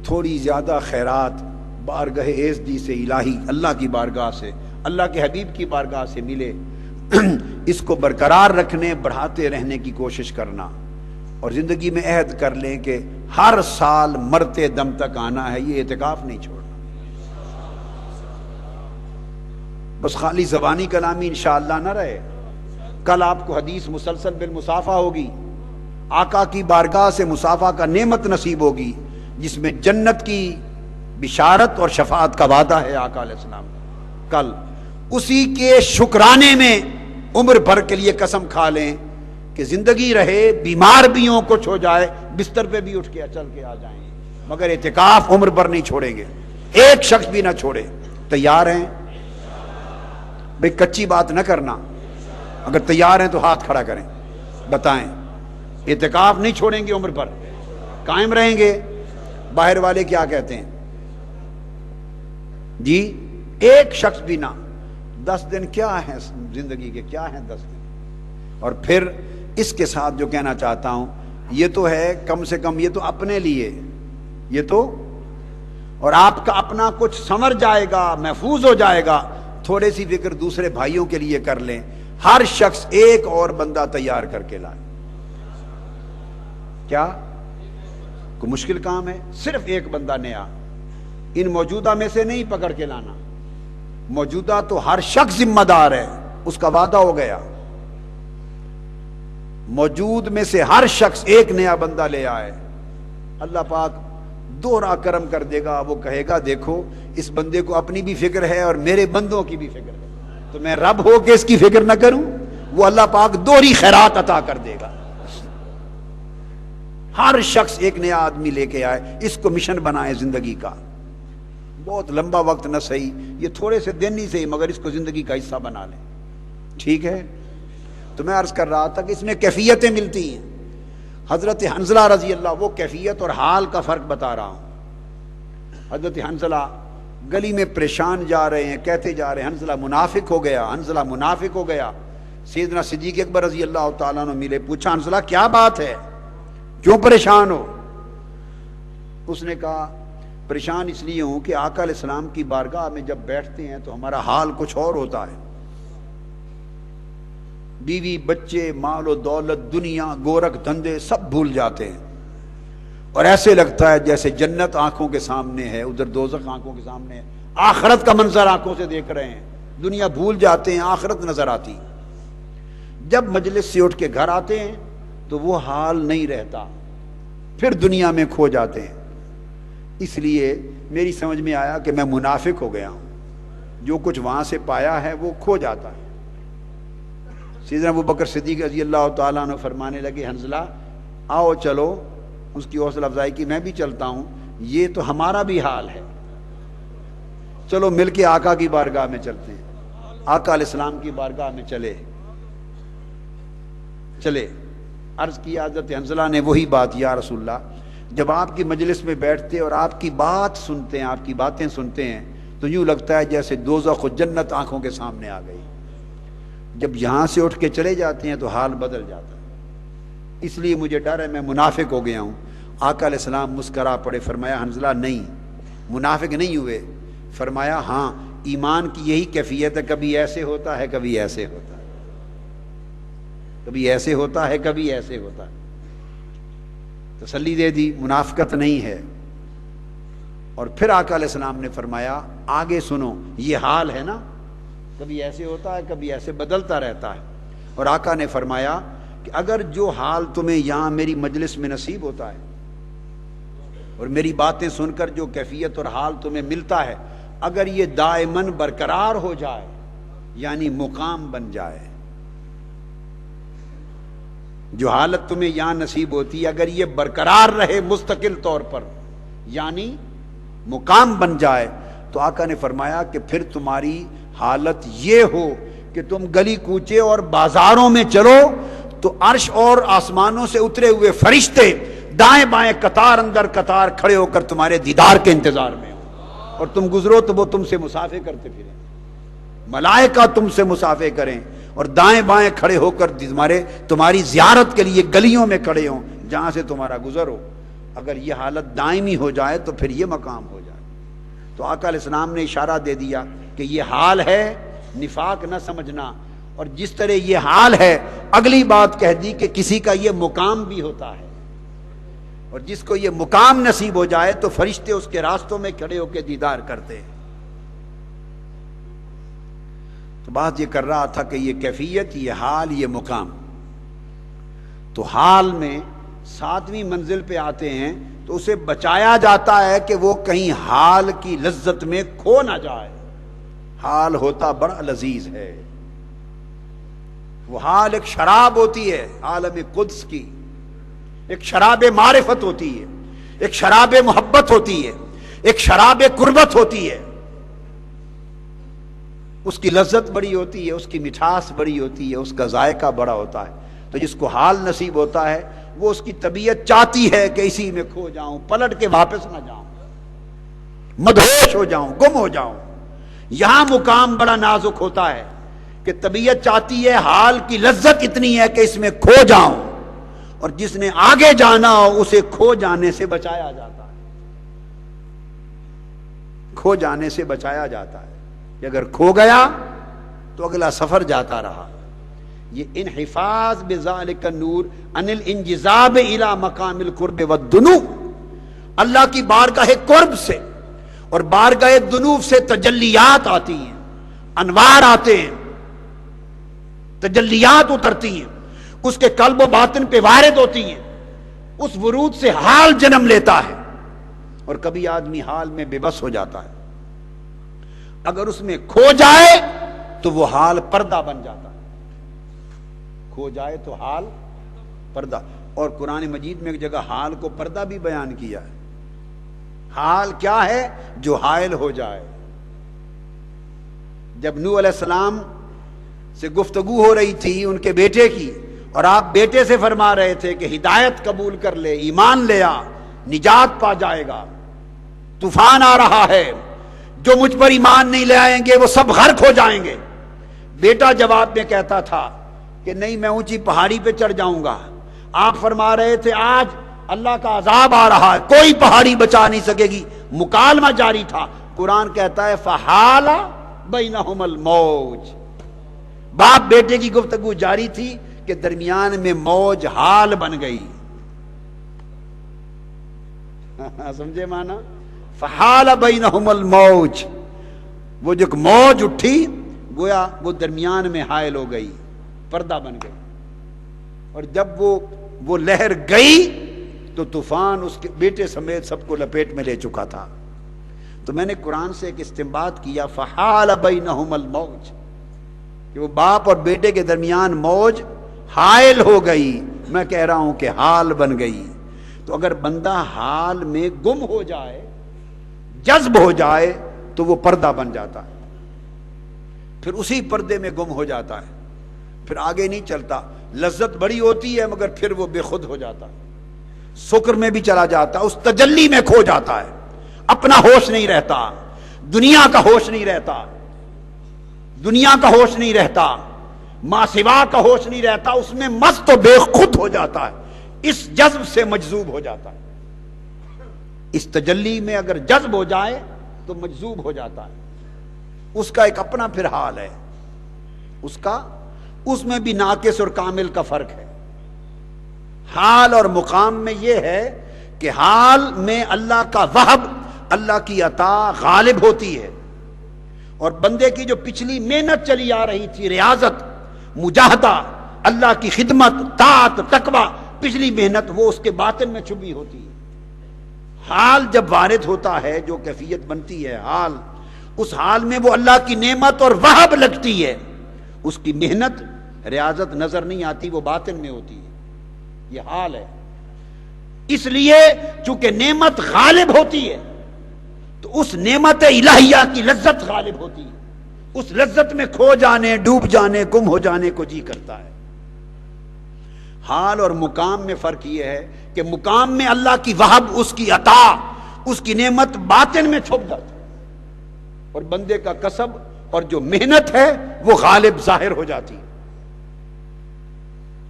تھوڑی زیادہ خیرات بارگاہ عزت سے الہی اللہ کی بارگاہ سے، اللہ کے حبیب کی بارگاہ سے ملے، اس کو برقرار رکھنے، بڑھاتے رہنے کی کوشش کرنا، اور زندگی میں عہد کر لیں کہ ہر سال مرتے دم تک آنا ہے، یہ اعتکاف نہیں چھوڑنا۔ بس خالی زبانی کلامی انشاءاللہ نہ رہے، کل آپ کو حدیث مسلسل بالمصافہ ہوگی، آقا کی بارگاہ سے مصافہ کا نعمت نصیب ہوگی، جس میں جنت کی بشارت اور شفاعت کا وعدہ ہے آقا علیہ السلام۔ کل اسی کے شکرانے میں عمر بھر کے لیے قسم کھا لیں کہ زندگی رہے، بیمار بھی ہوں، کچھ ہو جائے، بستر پہ بھی اٹھ کے چل کے آ جائیں، مگر اعتکاف عمر بھر نہیں چھوڑیں گے، ایک شخص بھی نہ چھوڑے۔ تیار ہیں؟ بھئی کچی بات نہ کرنا، اگر تیار ہیں تو ہاتھ کھڑا کریں، بتائیں اعتکاف نہیں چھوڑیں گے، عمر پر قائم رہیں گے۔ باہر والے کیا کہتے ہیں جی؟ ایک شخص بھی نہ۔ 10 دن کیا ہے زندگی کے، کیا ہیں 10 دن؟ اور پھر اس کے ساتھ جو کہنا چاہتا ہوں، یہ تو ہے کم سے کم، یہ تو اپنے لیے، یہ تو، اور آپ کا اپنا کچھ سنور جائے گا، محفوظ ہو جائے گا، تھوڑے سی فکر دوسرے بھائیوں کے لیے کر لیں۔ ہر شخص ایک اور بندہ تیار کر کے لائے۔ کیا کوئی مشکل کام ہے؟ صرف ایک بندہ نیا، ان موجودہ میں سے نہیں پکڑ کے لانا، موجودہ تو ہر شخص ذمہ دار ہے، اس کا وعدہ ہو گیا۔ موجود میں سے ہر شخص ایک نیا بندہ لے آئے، اللہ پاک دوہرا کرم کر دے گا، وہ کہے گا دیکھو اس بندے کو اپنی بھی فکر ہے اور میرے بندوں کی بھی فکر ہے، تو میں رب ہو کے اس کی فکر نہ کروں؟ وہ اللہ پاک دوہری خیرات عطا کر دے گا۔ ہر شخص ایک نیا آدمی لے کے آئے، اس کو مشن بنائے زندگی کا، بہت لمبا وقت نہ صحیح، یہ تھوڑے سے دن نہیں صحیح، مگر اس کو زندگی کا حصہ بنا لیں، ٹھیک ہے؟ تو میں عرض کر رہا تھا کہ اس میں کیفیتیں ملتی ہیں۔ حضرت حنظلہ رضی اللہ، وہ کیفیت اور حال کا فرق بتا رہا ہوں۔ حضرت حنظلہ گلی میں پریشان جا رہے ہیں، کہتے جا رہے ہیں حنظلہ منافق ہو گیا، حنظلہ منافق ہو گیا۔ سیدنا صدیق اکبر رضی اللہ تعالیٰ عنہ ملے، پوچھا حنظلہ کیا بات ہے، کیوں پریشان ہو؟ اس نے کہا پریشان اس لیے ہوں کہ آقا علیہ السلام کی بارگاہ میں جب بیٹھتے ہیں تو ہمارا حال کچھ اور ہوتا ہے، بیوی بچے مال و دولت دنیا گورکھ دھندے سب بھول جاتے ہیں، اور ایسے لگتا ہے جیسے جنت آنکھوں کے سامنے ہے، ادھر دوزخ آنکھوں کے سامنے ہے، آخرت کا منظر آنکھوں سے دیکھ رہے ہیں، دنیا بھول جاتے ہیں، آخرت نظر آتی۔ جب مجلس سے اٹھ کے گھر آتے ہیں تو وہ حال نہیں رہتا، پھر دنیا میں کھو جاتے ہیں۔ اس لیے میری سمجھ میں آیا کہ میں منافق ہو گیا ہوں، جو کچھ وہاں سے پایا ہے وہ کھو جاتا ہے۔ سیدنا ابو بکر صدیق رضی اللہ تعالیٰ عنہ فرمانے لگے حنظلہ آؤ چلو، اس کی حوصلہ افزائی کی، میں بھی چلتا ہوں، یہ تو ہمارا بھی حال ہے، چلو مل کے آقا کی بارگاہ میں چلتے ہیں۔ آقا علیہ السلام کی بارگاہ میں چلے عرض کیا حضرت حنظلہ نے وہی بات، یا رسول اللہ جب آپ کی مجلس میں بیٹھتے اور آپ کی بات سنتے ہیں، آپ کی باتیں سنتے ہیں تو یوں لگتا ہے جیسے دوزخ و جنت آنکھوں کے سامنے آ گئی، جب یہاں سے اٹھ کے چلے جاتے ہیں تو حال بدل جاتا ہے، اس لیے مجھے ڈر ہے میں منافق ہو گیا ہوں۔ آقا علیہ السلام مسکرا پڑے، فرمایا حنظلہ نہیں، منافق نہیں ہوئے، فرمایا ہاں ایمان کی یہی کیفیت ہے، کبھی ایسے ہوتا ہے کبھی ایسے ہوتا ہے، کبھی ایسے ہوتا ہے کبھی ایسے ہوتا ہے، تسلی دے دی، منافقت نہیں ہے۔ اور پھر آقا علیہ السلام نے فرمایا آگے سنو، یہ حال ہے نا، کبھی ایسے ہوتا ہے کبھی ایسے، بدلتا رہتا ہے۔ اور آقا نے فرمایا کہ اگر جو حال تمہیں یہاں میری مجلس میں نصیب ہوتا ہے اور میری باتیں سن کر جو کیفیت اور حال تمہیں ملتا ہے، اگر یہ دائماً برقرار ہو جائے یعنی مقام بن جائے، جو حالت تمہیں یہاں نصیب ہوتی ہے اگر یہ برقرار رہے مستقل طور پر یعنی مقام بن جائے، تو آقا نے فرمایا کہ پھر تمہاری حالت یہ ہو کہ تم گلی کوچے اور بازاروں میں چلو تو عرش اور آسمانوں سے اترے ہوئے فرشتے دائیں بائیں قطار اندر قطار کھڑے ہو کر تمہارے دیدار کے انتظار میں ہو، اور تم گزرو تو وہ تم سے مسافے کرتے پھریں، ملائکہ تم سے مسافے کریں اور دائیں بائیں کھڑے ہو کر تمہاری زیارت کے لیے گلیوں میں کھڑے ہوں جہاں سے تمہارا گزر ہو۔ اگر یہ حالت دائمی ہو جائے تو پھر یہ مقام ہو جائے۔ تو آقا علیہ السلام نے اشارہ دے دیا کہ یہ حال ہے، نفاق نہ سمجھنا، اور جس طرح یہ حال ہے اگلی بات کہہ دی کہ کسی کا یہ مقام بھی ہوتا ہے، اور جس کو یہ مقام نصیب ہو جائے تو فرشتے اس کے راستوں میں کھڑے ہو کے دیدار کرتے ہیں۔ تو بات یہ کر رہا تھا کہ یہ کیفیت، یہ حال، یہ مقام، تو حال میں 7ویں منزل پہ آتے ہیں تو اسے بچایا جاتا ہے کہ وہ کہیں حال کی لذت میں کھو نہ جائے۔ حال ہوتا بڑا لذیذ ہے، وہ حال ایک شراب ہوتی ہے عالم قدس کی، ایک شراب معرفت ہوتی ہے، ایک شراب محبت ہوتی ہے، ایک شراب قربت ہوتی ہے۔ اس کی لذت بڑی ہوتی ہے، اس کی مٹھاس بڑی ہوتی ہے، اس کا ذائقہ بڑا ہوتا ہے۔ تو جس کو حال نصیب ہوتا ہے وہ اس کی طبیعت چاہتی ہے کہ اسی میں کھو جاؤں، پلٹ کے واپس نہ جاؤں، مدہوش ہو جاؤں، گم ہو جاؤں۔ یہاں مقام بڑا نازک ہوتا ہے کہ طبیعت چاہتی ہے، حال کی لذت اتنی ہے کہ اس میں کھو جاؤں، اور جس نے آگے جانا ہو اسے کھو جانے سے بچایا جاتا ہے، کھو جانے سے بچایا جاتا ہے کہ اگر کھو گیا تو اگلا سفر جاتا رہا۔ یہ انحفاظ بذالک النور عن الانجذاب الى مقام القرب والدنو، اللہ کی بارگاہ قرب سے اور بارگاہ دنوب سے تجلیات آتی ہیں، انوار آتے ہیں، تجلیات اترتی ہیں، اس کے قلب و باطن پہ وارد ہوتی ہیں، اس ورود سے حال جنم لیتا ہے، اور کبھی آدمی حال میں بے بس ہو جاتا ہے۔ اگر اس میں کھو جائے تو وہ حال پردہ بن جاتا ہے، کھو جائے تو حال پردہ۔ اور قرآن مجید میں ایک جگہ حال کو پردہ بھی بیان کیا ہے۔ حال کیا ہے؟ جو حائل ہو جائے۔ جب نوح علیہ السلام سے گفتگو ہو رہی تھی ان کے بیٹے کی، اور آپ بیٹے سے فرما رہے تھے کہ ہدایت قبول کر لے، ایمان لے آ، نجات پا جائے گا، طوفان آ رہا ہے، جو مجھ پر ایمان نہیں لے آئیں گے وہ سب غرق ہو جائیں گے۔ بیٹا جواب میں کہتا تھا کہ نہیں، میں اونچی پہاڑی پہ چڑھ جاؤں گا۔ آپ فرما رہے تھے آج اللہ کا عذاب آ رہا ہے، کوئی پہاڑی بچا نہیں سکے گی، مکالمہ جاری تھا۔ قرآن کہتا ہے فحال بینہم الموج، باپ بیٹے کی گفتگو جاری تھی کہ درمیان میں موج حال بن گئی۔ سمجھے معنی؟ فحال بینہم الموج، وہ جو موج اٹھی گویا وہ درمیان میں حائل ہو گئی، پردہ بن گئی، اور جب وہ لہر گئی تو طوفان اس کے بیٹے سمیت سب کو لپیٹ میں لے چکا تھا۔ تو میں نے قرآن سے ایک استنباط کیا فحال بینہم الموج، کہ وہ باپ اور بیٹے کے درمیان موج حائل ہو گئی۔ میں کہہ رہا ہوں کہ حال بن گئی۔ تو اگر بندہ حال میں گم ہو جائے، جذب ہو جائے، تو وہ پردہ بن جاتا ہے، پھر اسی پردے میں گم ہو جاتا ہے، پھر آگے نہیں چلتا۔ لذت بڑی ہوتی ہے مگر پھر وہ بے خود ہو جاتا ہے، سکر میں بھی چلا جاتا ہے، اس تجلی میں کھو جاتا ہے، اپنا ہوش نہیں رہتا، دنیا کا ہوش نہیں رہتا، دنیا کا ہوش نہیں رہتا، ماں سوا کا ہوش نہیں رہتا، اس میں مست و بے خود ہو جاتا ہے، اس جذب سے مجذوب ہو جاتا ہے۔ اس تجلی میں اگر جذب ہو جائے تو مجذوب ہو جاتا ہے، اس کا ایک اپنا پھر حال ہے، اس میں بھی ناقص اور کامل کا فرق ہے۔ حال اور مقام میں یہ ہے کہ حال میں اللہ کا وہب، اللہ کی عطا غالب ہوتی ہے، اور بندے کی جو پچھلی محنت چلی آ رہی تھی، ریاضت، مجاہدہ، اللہ کی خدمت، طاعت، تقوی، پچھلی محنت وہ اس کے باطن میں چھپی ہوتی ہے۔ حال جب وارد ہوتا ہے، جو کیفیت بنتی ہے حال، اس حال میں وہ اللہ کی نعمت اور وہب لگتی ہے، اس کی محنت ریاضت نظر نہیں آتی، وہ باطن میں ہوتی ہے، یہ حال ہے۔ اس لیے چونکہ نعمت غالب ہوتی ہے تو اس نعمت الہیہ کی لذت غالب ہوتی ہے، اس لذت میں کھو جانے، ڈوب جانے، گم ہو جانے کو جی کرتا ہے۔ حال اور مقام میں فرق یہ ہے کہ مقام میں اللہ کی وہب، اس کی عطا، اس کی نعمت باطن میں چھپ جاتی ہے، اور بندے کا کسب اور جو محنت ہے وہ غالب ظاہر ہو جاتی ہے۔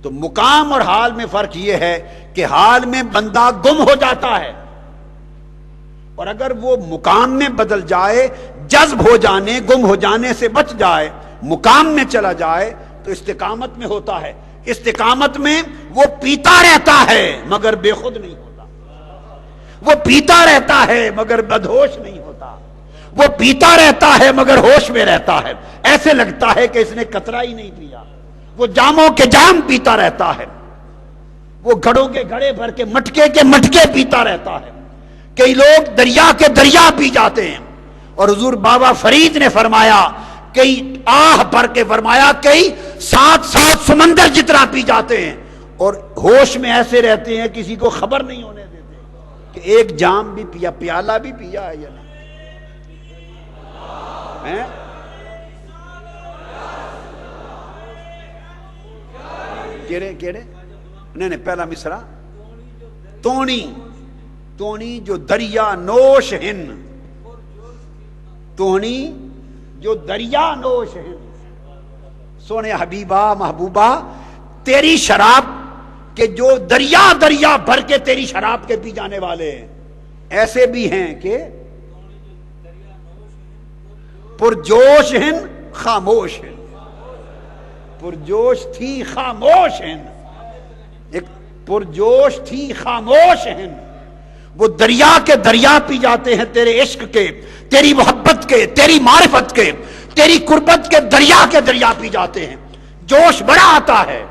تو مقام اور حال میں فرق یہ ہے کہ حال میں بندہ گم ہو جاتا ہے، اور اگر وہ مقام میں بدل جائے، جذب ہو جانے، گم ہو جانے سے بچ جائے، مقام میں چلا جائے تو استقامت میں ہوتا ہے۔ استقامت میں وہ پیتا رہتا ہے مگر بے خود نہیں ہوتا، وہ پیتا رہتا ہے مگر بدہوش نہیں ہوتا، وہ پیتا رہتا ہے مگر ہوش میں رہتا ہے، ایسے لگتا ہے کہ اس نے قطرہ ہی نہیں پیا، وہ جاموں کے جام پیتا رہتا ہے، وہ گھڑوں کے گھڑے بھر کے مٹکے پیتا رہتا ہے۔ کئی لوگ دریا کے دریا پی جاتے ہیں، اور حضور بابا فرید نے فرمایا، کئی آہ بھر کے فرمایا، کئی 7 سمندر جتنا پی جاتے ہیں، اور ہوش میں ایسے رہتے ہیں کسی کو خبر نہیں ہونے دیتے کہ ایک جام بھی پیا، پیالہ بھی پیا ہے یا نہیں ہے؟ کیڑے نہیں پہلا مصرع، تونی جو دریا نوش ہن، تونی جو دریا نوش ہن، سونے حبیبہ محبوبہ تیری شراب کے جو دریا بھر کے تیری شراب کے پی جانے والے ہیں، ایسے بھی ہیں کہ پرجوش ہیں خاموش ہیں، پرجوش تھی خاموش ہیں، ایک پرجوش تھی خاموش ہیں۔ وہ دریا کے دریا پی جاتے ہیں تیرے عشق کے، تیری محبت کے، تیری معرفت کے، تیری قربت کے دریا پی جاتے ہیں، جوش بڑا آتا ہے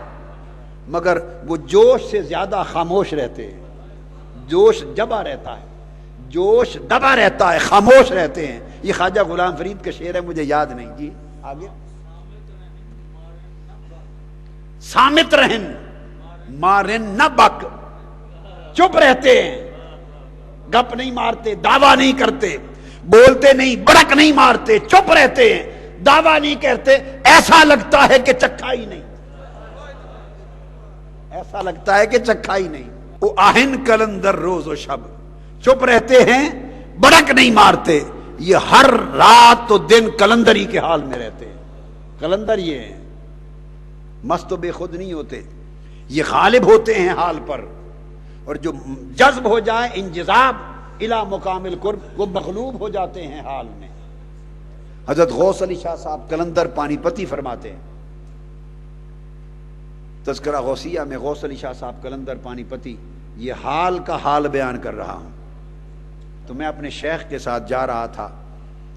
مگر وہ جوش سے زیادہ خاموش رہتے ہیں، جوش دبا رہتا ہے، خاموش رہتے ہیں۔ یہ خواجہ غلام فرید کا شعر ہے، مجھے یاد نہیں جی، آگے۔ سامت رہن مارن نہ بک، چپ رہتے ہیں، گپ نہیں مارتے، دعویٰ نہیں کرتے، بولتے نہیں، بڑک نہیں مارتے، چپ رہتے ہیں، دعویٰ نہیں کرتے، ایسا لگتا ہے کہ چکھا ہی نہیں، ایسا لگتا ہے کہ چکھا ہی نہیں۔ وہ آہن کلندر روز و شب، چپ رہتے ہیں، بڑک نہیں مارتے، یہ ہر رات و دن کلندری کے حال میں رہتے ہیں۔ کلندر یہ ہیں، مست و بے خود نہیں ہوتے، یہ غالب ہوتے ہیں حال پر، اور جو جذب ہو جائے انجذاب الی مقام القرب، وہ مغلوب ہو جاتے ہیں حال میں۔ حضرت غوث علی شاہ صاحب کلندر پانی پتی فرماتے ہیں، تذکرہ غوثیہ میں غوث علی شاہ صاحب کلندر پانی پتی، یہ حال کا حال بیان کر رہا ہوں۔ تو میں اپنے شیخ کے ساتھ جا رہا تھا،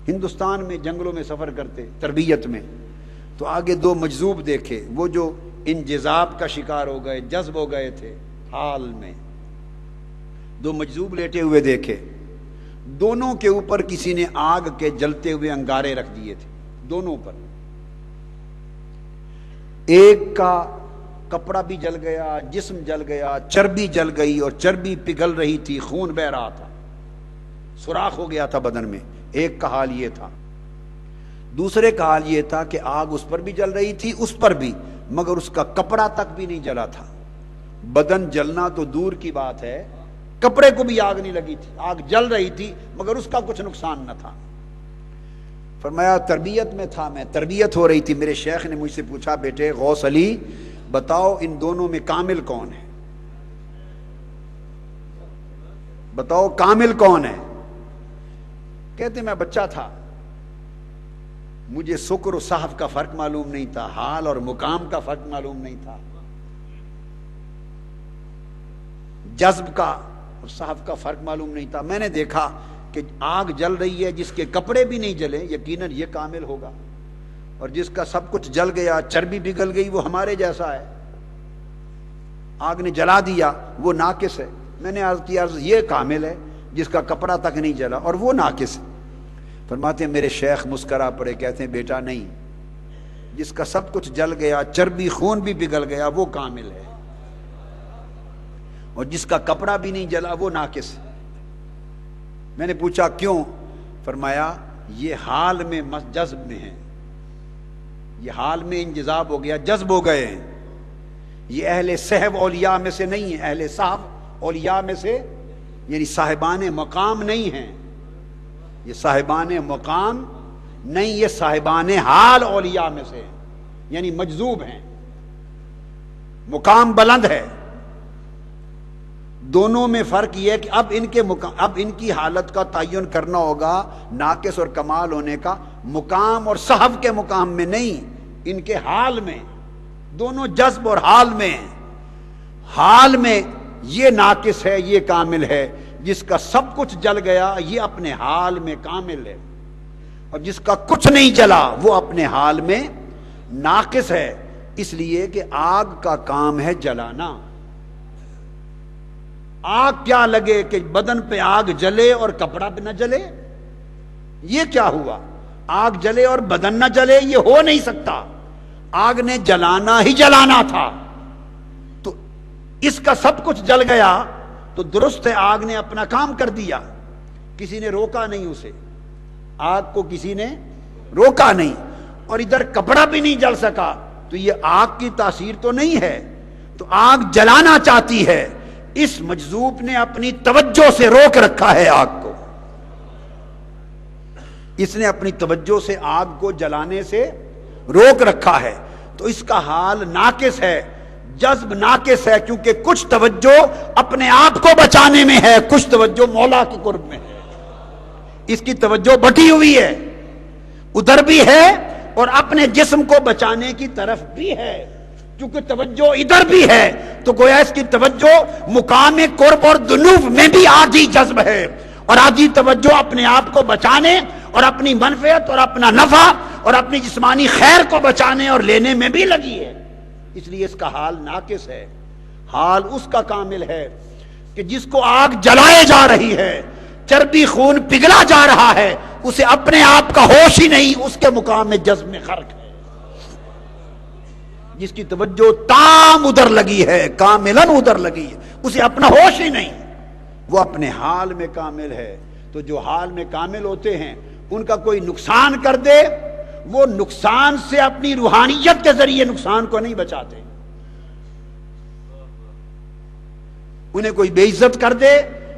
ہندوستان میں جنگلوں میں سفر کرتے تربیت میں، تو آگے 2 مجذوب دیکھے، وہ جو انجذاب کا شکار ہو گئے، جذب ہو گئے تھے حال میں، 2 مجذوب لیٹے ہوئے دیکھے، دونوں کے اوپر کسی نے آگ کے جلتے ہوئے انگارے رکھ دیے تھے، دونوں پر، ایک کا کپڑا بھی جل گیا، جسم جل گیا، چربی جل گئی، اور چربی پگھل رہی تھی، خون بہ رہا تھا، سوراخ ہو گیا تھا بدن میں۔ ایک کا حال یہ تھا، دوسرے کا حال یہ تھا کہ آگ اس پر بھی جل رہی تھی، اس پر بھی، مگر اس کا کپڑا تک بھی نہیں جلا تھا۔ بدن جلنا تو دور کی بات ہے، کپڑے کو بھی آگ نہیں لگی تھی، آگ جل رہی تھی مگر اس کا کچھ نقصان نہ تھا۔ فرمایا تربیت میں تھا میں، تربیت ہو رہی تھی، میرے شیخ نے مجھ سے پوچھا، بیٹے غوث علی بتاؤ ان دونوں میں کامل کون ہے، بتاؤ کامل کون ہے؟ کہتے میں بچہ تھا، مجھے سکر و صحف کا فرق معلوم نہیں تھا، حال اور مقام کا فرق معلوم نہیں تھا، جذب کا اور صحف کا فرق معلوم نہیں تھا۔ میں نے دیکھا کہ آگ جل رہی ہے، جس کے کپڑے بھی نہیں جلے یقیناً یہ کامل ہوگا، اور جس کا سب کچھ جل گیا، چربی پگھل گئی، وہ ہمارے جیسا ہے، آگ نے جلا دیا، وہ ناقص ہے۔ میں نے عرض کیا یہ کامل ہے، جس کا کپڑا تک نہیں جلا، اور وہ ناقص ہے۔ فرماتے ہیں میرے شیخ مسکرا پڑے، کہتے ہیں بیٹا نہیں، جس کا سب کچھ جل گیا، چربی خون بھی پگھل گیا، وہ کامل ہے، اور جس کا کپڑا بھی نہیں جلا وہ ناقص ہے۔ میں نے پوچھا کیوں؟ فرمایا یہ حال میں جذب میں ہے، یہ حال میں انجذاب ہو گیا، جذب ہو گئے ہیں۔ یہ اہل صحب اولیاء میں سے نہیں ہے، اہل صحب اولیاء میں سے یعنی صاحبان مقام نہیں ہیں، یہ صاحبان مقام نہیں، یہ صاحبان حال اولیاء میں سے ہیں، یعنی مجذوب ہیں، مقام بلند ہے۔ دونوں میں فرق یہ ہے کہ اب ان کی حالت کا تعین کرنا ہوگا ناقص اور کمال ہونے کا، مقام اور صحب کے مقام میں نہیں، ان کے حال میں، دونوں جذب اور حال میں۔ حال میں یہ ناقص ہے، یہ کامل ہے، جس کا سب کچھ جل گیا یہ اپنے حال میں کامل ہے، اور جس کا کچھ نہیں جلا وہ اپنے حال میں ناقص ہے۔ اس لیے کہ آگ کا کام ہے جلانا۔ آگ کیا لگے کہ بدن پہ آگ جلے اور کپڑا پہ نہ جلے؟ یہ کیا ہوا؟ آگ جلے اور بدن نہ جلے، یہ ہو نہیں سکتا۔ آگ نے جلانا ہی جلانا تھا، تو اس کا سب کچھ جل گیا تو درست ہے، آگ نے اپنا کام کر دیا، کسی نے روکا نہیں اسے، آگ کو کسی نے روکا نہیں، اور ادھر کپڑا بھی نہیں جل سکا، تو یہ آگ کی تاثیر تو نہیں ہے، تو آگ جلانا چاہتی ہے، اس مجذوب نے اپنی توجہ سے روک رکھا ہے آگ کو، اس نے اپنی توجہ سے آگ کو جلانے سے روک رکھا ہے، تو اس کا حال ناقص ہے، جذب ناقص ہے، کیونکہ کچھ توجہ اپنے آپ کو بچانے میں ہے، کچھ توجہ مولا کے قرب میں ہے، اس کی توجہ بٹی ہوئی ہے، ادھر بھی ہے اور اپنے جسم کو بچانے کی طرف بھی ہے، کیونکہ توجہ ادھر بھی ہے، تو گویا اس کی توجہ مقام قرب اور دنوب میں بھی آدھی جذب ہے، اور آدھی توجہ اپنے آپ کو بچانے اور اپنی منفعت اور اپنا نفع اور اپنی جسمانی خیر کو بچانے اور لینے میں بھی لگی ہے، اس لیے اس کا حال ناقص ہے۔ حال اس کا کامل ہے کہ جس کو آگ جلائے جا رہی ہے، چربی خون پگھلا جا رہا ہے، اسے اپنے آپ کا ہوش ہی نہیں، اس کے مقام میں جذب میں غرق ہے، جس کی توجہ تام ادھر لگی ہے، کاملاً ادھر لگی ہے، اسے اپنا ہوش ہی نہیں، وہ اپنے حال میں کامل ہے۔ تو جو حال میں کامل ہوتے ہیں ان کا کوئی نقصان کر دے، وہ نقصان سے اپنی روحانیت کے ذریعے نقصان کو نہیں بچاتے، انہیں کوئی بے عزت کر دے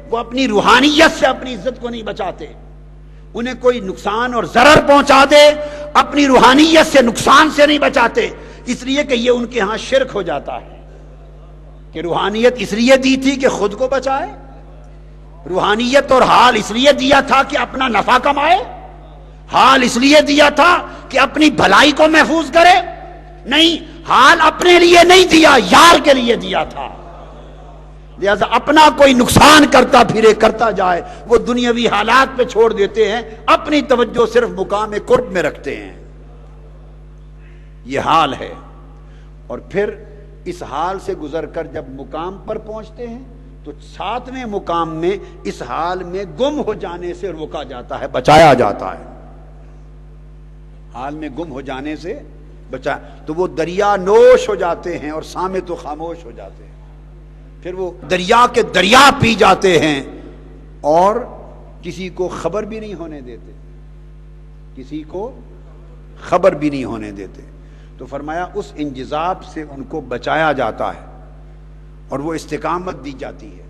وہ اپنی روحانیت سے اپنی عزت کو نہیں بچاتے، انہیں کوئی نقصان اور ضرر پہنچا دے اپنی روحانیت سے نقصان سے نہیں بچاتے، اس لیے کہ یہ ان کے ہاں شرک ہو جاتا ہے کہ روحانیت اس لیے دی تھی کہ خود کو بچائے، روحانیت اور حال اس لیے دیا تھا کہ اپنا نفع کمائے، حال اس لیے دیا تھا کہ اپنی بھلائی کو محفوظ کرے، نہیں، حال اپنے لیے نہیں دیا، یار کے لیے دیا تھا، لہذا اپنا کوئی نقصان کرتا پھرے کرتا جائے، وہ دنیاوی حالات پہ چھوڑ دیتے ہیں، اپنی توجہ صرف مقام قرب میں رکھتے ہیں، یہ حال ہے۔ اور پھر اس حال سے گزر کر جب مقام پر پہنچتے ہیں تو ساتویں مقام میں اس حال میں گم ہو جانے سے روکا جاتا ہے، بچایا جاتا ہے، حال میں گم ہو جانے سے بچا، تو وہ دریا نوش ہو جاتے ہیں اور صامت و خاموش ہو جاتے ہیں، پھر وہ دریا کے دریا پی جاتے ہیں اور کسی کو خبر بھی نہیں ہونے دیتے، کسی کو خبر بھی نہیں ہونے دیتے۔ تو فرمایا اس انجذاب سے ان کو بچایا جاتا ہے اور وہ استقامت دی جاتی ہے،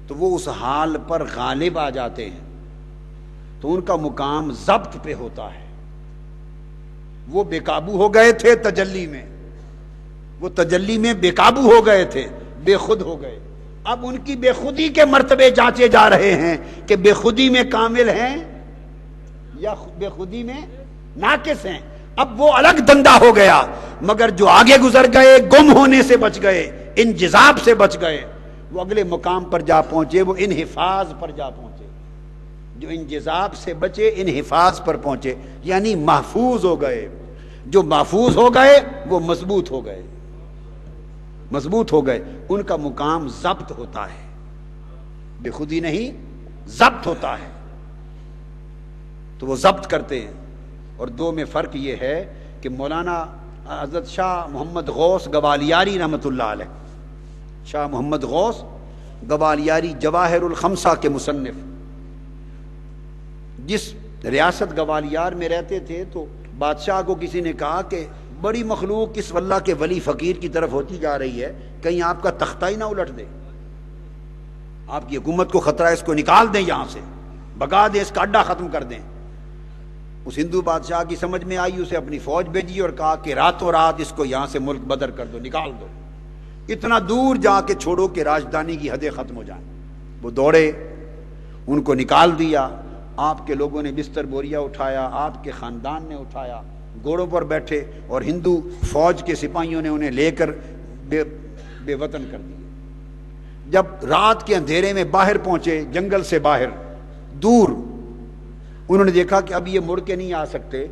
تو وہ اس حال پر غالب آ جاتے ہیں، تو ان کا مقام ضبط پہ ہوتا ہے۔ وہ بے قابو ہو گئے تھے تجلی میں، وہ تجلی میں بے قابو ہو گئے تھے، بے خود ہو گئے، اب ان کی بے خودی کے مرتبے جانچے جا رہے ہیں کہ بے خودی میں کامل ہیں یا بے خودی میں ناقص ہیں۔ اب وہ الگ دندہ ہو گیا، مگر جو آگے گزر گئے گم ہونے سے بچ گئے، انجذاب سے بچ گئے، وہ اگلے مقام پر جا پہنچے، وہ انحفاظ پر جا پہنچے، جو انجذاب سے بچے انحفاظ پر پہنچے، یعنی محفوظ ہو گئے، جو محفوظ ہو گئے وہ مضبوط ہو گئے، مضبوط ہو گئے، ان کا مقام ضبط ہوتا ہے، بے خودی نہیں، ضبط ہوتا ہے تو وہ ضبط کرتے ہیں. اور دو میں فرق یہ ہے کہ مولانا حضرت شاہ محمد غوث گوالیاری رحمۃ اللہ علیہ، شاہ محمد غوث گوالیاری جواہر الخمسہ کے مصنف، جس ریاست گوالیار میں رہتے تھے تو بادشاہ کو کسی نے کہا کہ بڑی مخلوق اس اللہ کے ولی فقیر کی طرف ہوتی جا رہی ہے، کہیں آپ کا تختہ ہی نہ الٹ دے، آپ کی حکومت کو خطرہ ہے، اس کو نکال دیں یہاں سے، بگا دیں، اس کا اڈا ختم کر دیں. اس ہندو بادشاہ کی سمجھ میں آئی، اسے اپنی فوج بھیجی اور کہا کہ راتوں رات اس کو یہاں سے ملک بدر کر دو، نکال دو، اتنا دور جا کے چھوڑو کہ راجدھانی کی حدیں ختم ہو جائیں. وہ دوڑے، ان کو نکال دیا. آپ کے لوگوں نے بستر بوریا اٹھایا، آپ کے خاندان نے اٹھایا، گھوڑوں پر بیٹھے، اور ہندو فوج کے سپاہیوں نے انہیں لے کر بے وطن کر دیے. جب رات کے اندھیرے میں باہر پہنچے، جنگل سے باہر دور، انہوں نے دیکھا کہ اب یہ مڑ کے نہیں آ سکتے.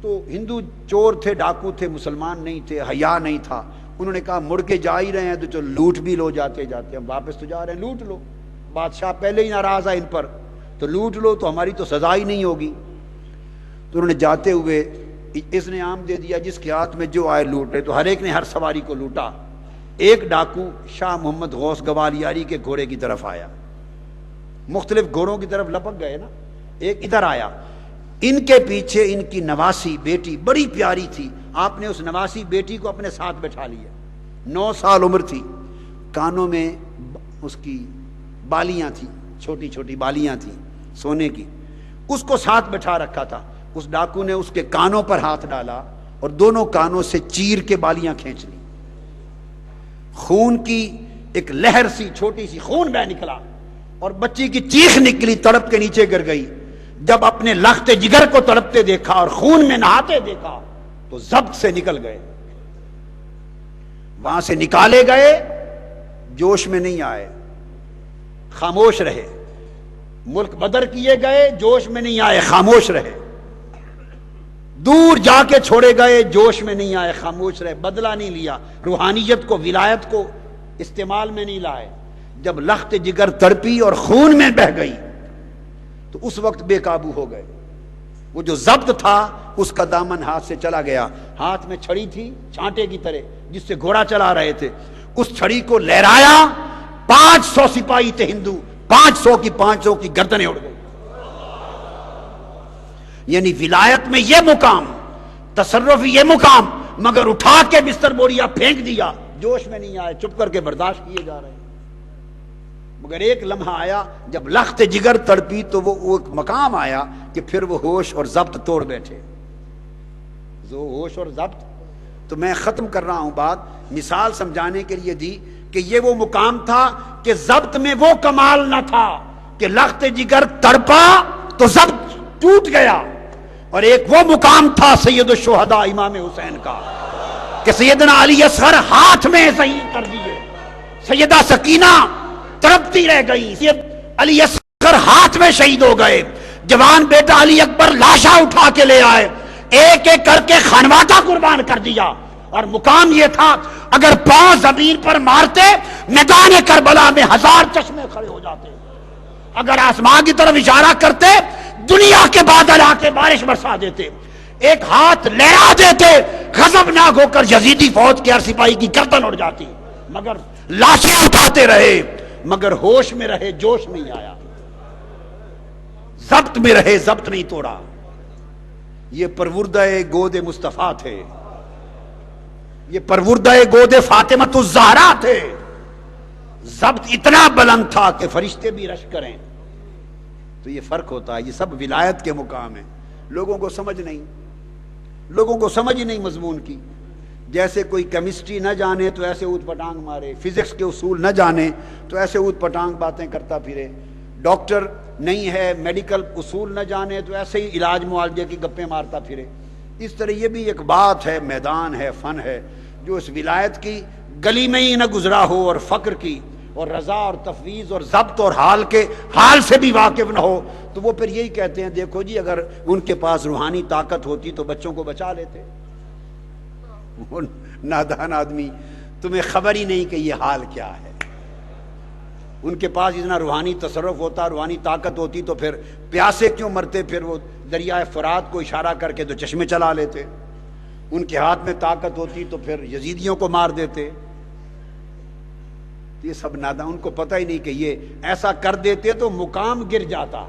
تو ہندو چور تھے، ڈاکو تھے، مسلمان نہیں تھے، حیا نہیں تھا. انہوں نے کہا مڑ کے جا ہی رہے ہیں تو چلو لوٹ بھی لو، جاتے جاتے ہم واپس تو جا رہے ہیں، لوٹ لو. بادشاہ پہلے ہی ناراض ہے ان پر، تو لوٹ لو تو ہماری تو سزا ہی نہیں ہوگی. تو انہوں نے جاتے ہوئے اس نے عام دے دیا، جس کے ہاتھ میں جو آئے لوٹ رہے، تو ہر ایک نے ہر سواری کو لوٹا. ایک ڈاکو شاہ محمد غوث گوالیاری کے گھوڑے کی طرف آیا، مختلف گھوڑوں کی طرف لپک گئے نا، ایک ادھر آیا، ان کے پیچھے ان کی نواسی بیٹی بڑی پیاری تھی. آپ نے اس نواسی بیٹی کو اپنے ساتھ بٹھا لیا، 9 سال عمر تھی، کانوں میں اس کی بالیاں تھیں، چھوٹی چھوٹی بالیاں تھیں سونے کی، اس کو ساتھ بٹھا رکھا تھا. اس ڈاکو نے اس کے کانوں پر ہاتھ ڈالا اور دونوں کانوں سے چیر کے بالیاں کھینچ لی. خون کی ایک لہر سی، چھوٹی سی خون بہ نکلا اور بچی کی چیخ نکلی، تڑپ کے نیچے گر گئی. جب اپنے لخت جگر کو تڑپتے دیکھا اور خون میں نہاتے دیکھا تو ضبط سے نکل گئے. وہاں سے نکالے گئے، جوش میں نہیں آئے، خاموش رہے. ملک بدر کیے گئے، جوش میں نہیں آئے، خاموش رہے. دور جا کے چھوڑے گئے، جوش میں نہیں آئے، خاموش رہے. بدلہ نہیں لیا، روحانیت کو، ولایت کو استعمال میں نہیں لائے. جب لخت جگر تڑپی اور خون میں بہ گئی تو اس وقت بے قابو ہو گئے. وہ جو ضبط تھا اس کا دامن ہاتھ سے چلا گیا. ہاتھ میں چھڑی تھی چھانٹے کی طرح جس سے گھوڑا چلا رہے تھے، اس چھڑی کو لہرایا. 500 سپاہی تھے ہندو، 500 کی گردنیں اڑ گئی. یعنی ولایت میں یہ مقام، تصرف یہ مقام، مگر اٹھا کے بستر بوریا پھینک دیا. جوش میں نہیں آئے، چپ کر کے برداشت کیے جا رہے ہیں. مگر ایک لمحہ آیا جب لخت جگر تڑپی تو وہ ایک مقام آیا کہ پھر وہ ہوش اور ضبط توڑ بیٹھے. ہوش اور ضبط. تو میں ختم کر رہا ہوں بات، مثال سمجھانے کے لیے دی کہ یہ وہ مقام تھا کہ ضبط میں وہ کمال نہ تھا کہ لخت جگر تڑپا تو ضبط ٹوٹ گیا. اور ایک وہ مقام تھا سید الشہداء امام حسین کا کہ سیدنا علی اصغر ہاتھ میں شہید کر دیے، سیدہ سکینہ تڑپتی رہ گئی، سید علی اصغر ہاتھ میں شہید ہو گئے. جوان بیٹا علی اکبر لاشا اٹھا کے لے آئے، ایک ایک کر کے خانوادہ قربان کر دیا. اور مقام یہ تھا اگر پاؤں زمین پر مارتے میدان کربلا میں 1000 چشمے کھڑے ہو جاتے. اگر آسمان کی طرف اشارہ کرتے دنیا کے بادل آ کے بارش برسا دیتے. ایک ہاتھ لہرا دیتے، غضبناک ہو کر یزیدی فوج کے ہر سپاہی کی گردن اڑ جاتی. مگر لاشیں اٹھاتے رہے، مگر ہوش میں رہے، جوش نہیں آیا. ضبط میں رہے، ضبط نہیں توڑا. یہ پروردہ گود مصطفیٰ تھے، یہ پروردہ گود فاطمۃ الزہرا تھے. ضبط اتنا بلند تھا کہ فرشتے بھی رش کریں. تو یہ فرق ہوتا ہے. یہ سب ولایت کے مقام ہیں. لوگوں کو سمجھ ہی نہیں مضمون کی. جیسے کوئی کیمسٹری نہ جانے تو ایسے اوت پٹانگ مارے، فزکس کے اصول نہ جانے تو ایسے اوت پٹانگ باتیں کرتا پھرے، ڈاکٹر نہیں ہے میڈیکل اصول نہ جانے تو ایسے ہی علاج معالجے کی گپیں مارتا پھرے. اس طرح یہ بھی ایک بات ہے، میدان ہے، فن ہے، جو اس ولایت کی گلی میں ہی نہ گزرا ہو اور فقر کی اور رضا اور تفویض اور ضبط اور حال سے بھی واقف نہ ہو تو وہ پھر یہی کہتے ہیں دیکھو جی اگر ان کے پاس روحانی طاقت ہوتی تو بچوں کو بچا لیتے. نادان آدمی، تمہیں خبر ہی نہیں کہ یہ حال کیا ہے. ان کے پاس اتنا روحانی تصرف ہوتا، روحانی طاقت ہوتی تو پھر پیاسے کیوں مرتے؟ پھر وہ دریائے فرات کو اشارہ کر کے تو چشمے چلا لیتے۔ ان کے ہاتھ میں طاقت ہوتی تو پھر یزیدیوں کو مار دیتے۔ یہ سب نادان، ان کو پتہ ہی نہیں کہ یہ ایسا کر دیتے تو مقام گر جاتا۔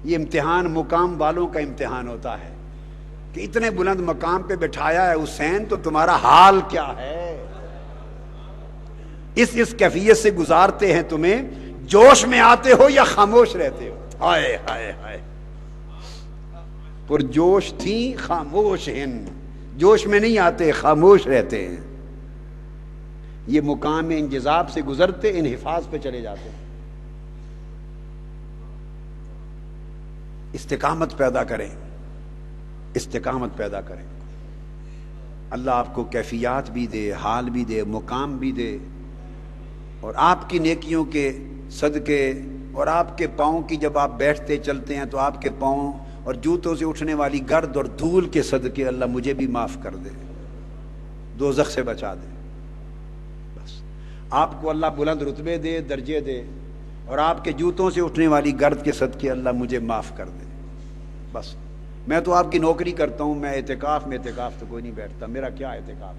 یہ امتحان مقام والوں کا امتحان ہوتا ہے کہ اتنے بلند مقام پہ بٹھایا ہے حسین، تو تمہارا حال کیا ہے؟ اس کیفیت سے گزارتے ہیں تمہیں، جوش میں آتے ہو یا خاموش رہتے ہو؟ ہائے ہائے ہائے، پرجوش تھیں خاموش ہیں، جوش میں نہیں آتے، خاموش رہتے ہیں۔ یہ مقام انجذاب سے گزرتے انحفاظ پہ چلے جاتے ہیں۔ استقامت پیدا کریں، استقامت پیدا کریں۔ اللہ آپ کو کیفیات بھی دے، حال بھی دے، مقام بھی دے، اور آپ کی نیکیوں کے صدقے اور آپ کے پاؤں کی جب آپ بیٹھتے چلتے ہیں تو آپ کے پاؤں اور جوتوں سے اٹھنے والی گرد اور دھول کے صدقے اللہ مجھے بھی معاف کر دے، دوزخ سے بچا دے۔ بس آپ کو اللہ بلند رتبے دے، درجے دے، اور آپ کے جوتوں سے اٹھنے والی گرد کے صدقے اللہ مجھے معاف کر دے۔ بس میں تو آپ کی نوکری کرتا ہوں، میں اعتکاف تو کوئی نہیں بیٹھتا، میرا کیا اعتکاف؟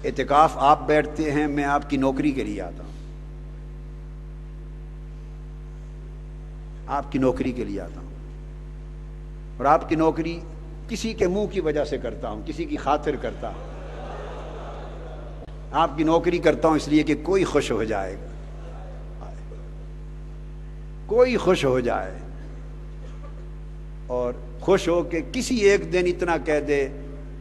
اعتکاف آپ بیٹھتے ہیں، میں آپ کی نوکری کے لیے آتا ہوں، آپ کی نوکری کے لیے آتا ہوں، اور آپ کی نوکری کسی کے منہ کی وجہ سے کرتا ہوں، کسی کی خاطر کرتا ہوں۔ آپ کی نوکری کرتا ہوں اس لیے کہ کوئی خوش ہو جائے گا، کوئی خوش ہو جائے، اور خوش ہو کے کسی ایک دن اتنا کہہ دے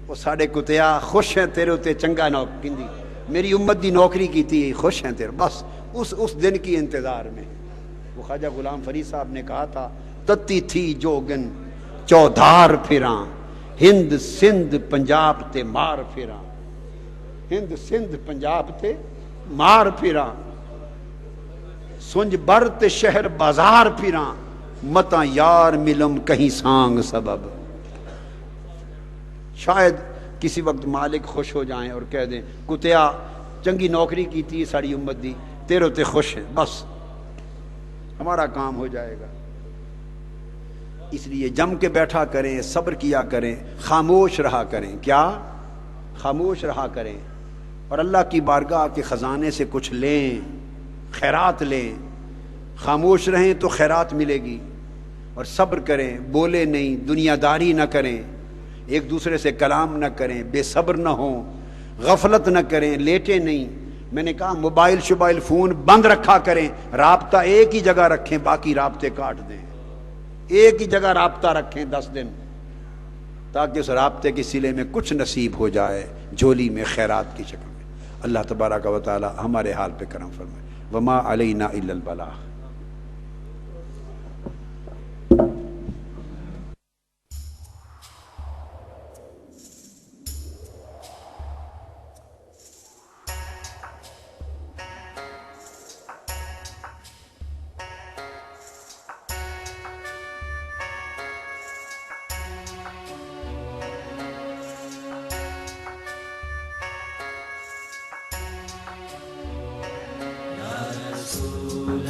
وہ ساڑے کتیا خوش ہیں تیرے تے چنگا نوکری، میری امت دی نوکری کی تھی، خوش ہیں تیرے، بس اس دن کی انتظار میں۔ وہ خواجہ غلام فرید صاحب نے کہا تھا، تتی تھی جوگن چودھار پھراں، ہند سندھ پنجاب تے مار پھراں، ہند سندھ پنجاب تے مار پھراں، سنج بر تے شہر بازار پھراں، متاں یار ملم کہیں سانگ سبب۔ شاید کسی وقت مالک خوش ہو جائیں اور کہہ دیں کتیا چنگی نوکری کی تھی ساری امت دی، تیرے تے خوش ہیں، بس ہمارا کام ہو جائے گا۔ اس لیے جم کے بیٹھا کریں، صبر کیا کریں، خاموش رہا کریں۔ کیا؟ خاموش رہا کریں، اور اللہ کی بارگاہ کے خزانے سے کچھ لیں، خیرات لیں۔ خاموش رہیں تو خیرات ملے گی، اور صبر کریں، بولے نہیں، دنیا داری نہ کریں، ایک دوسرے سے کلام نہ کریں، بے صبر نہ ہوں، غفلت نہ کریں، لیٹے نہیں۔ میں نے کہا موبائل فون بند رکھا کریں، رابطہ ایک ہی جگہ رکھیں، باقی رابطے کاٹ دیں۔ ایک ہی جگہ رابطہ رکھیں 10 دن، تاکہ اس رابطے کے صلے میں کچھ نصیب ہو جائے جھولی میں خیرات کی شکل میں۔ اللہ تبارک و تعالی ہمارے حال پہ کرم فرمائے۔ وما علینا الا البلاغ۔ رسول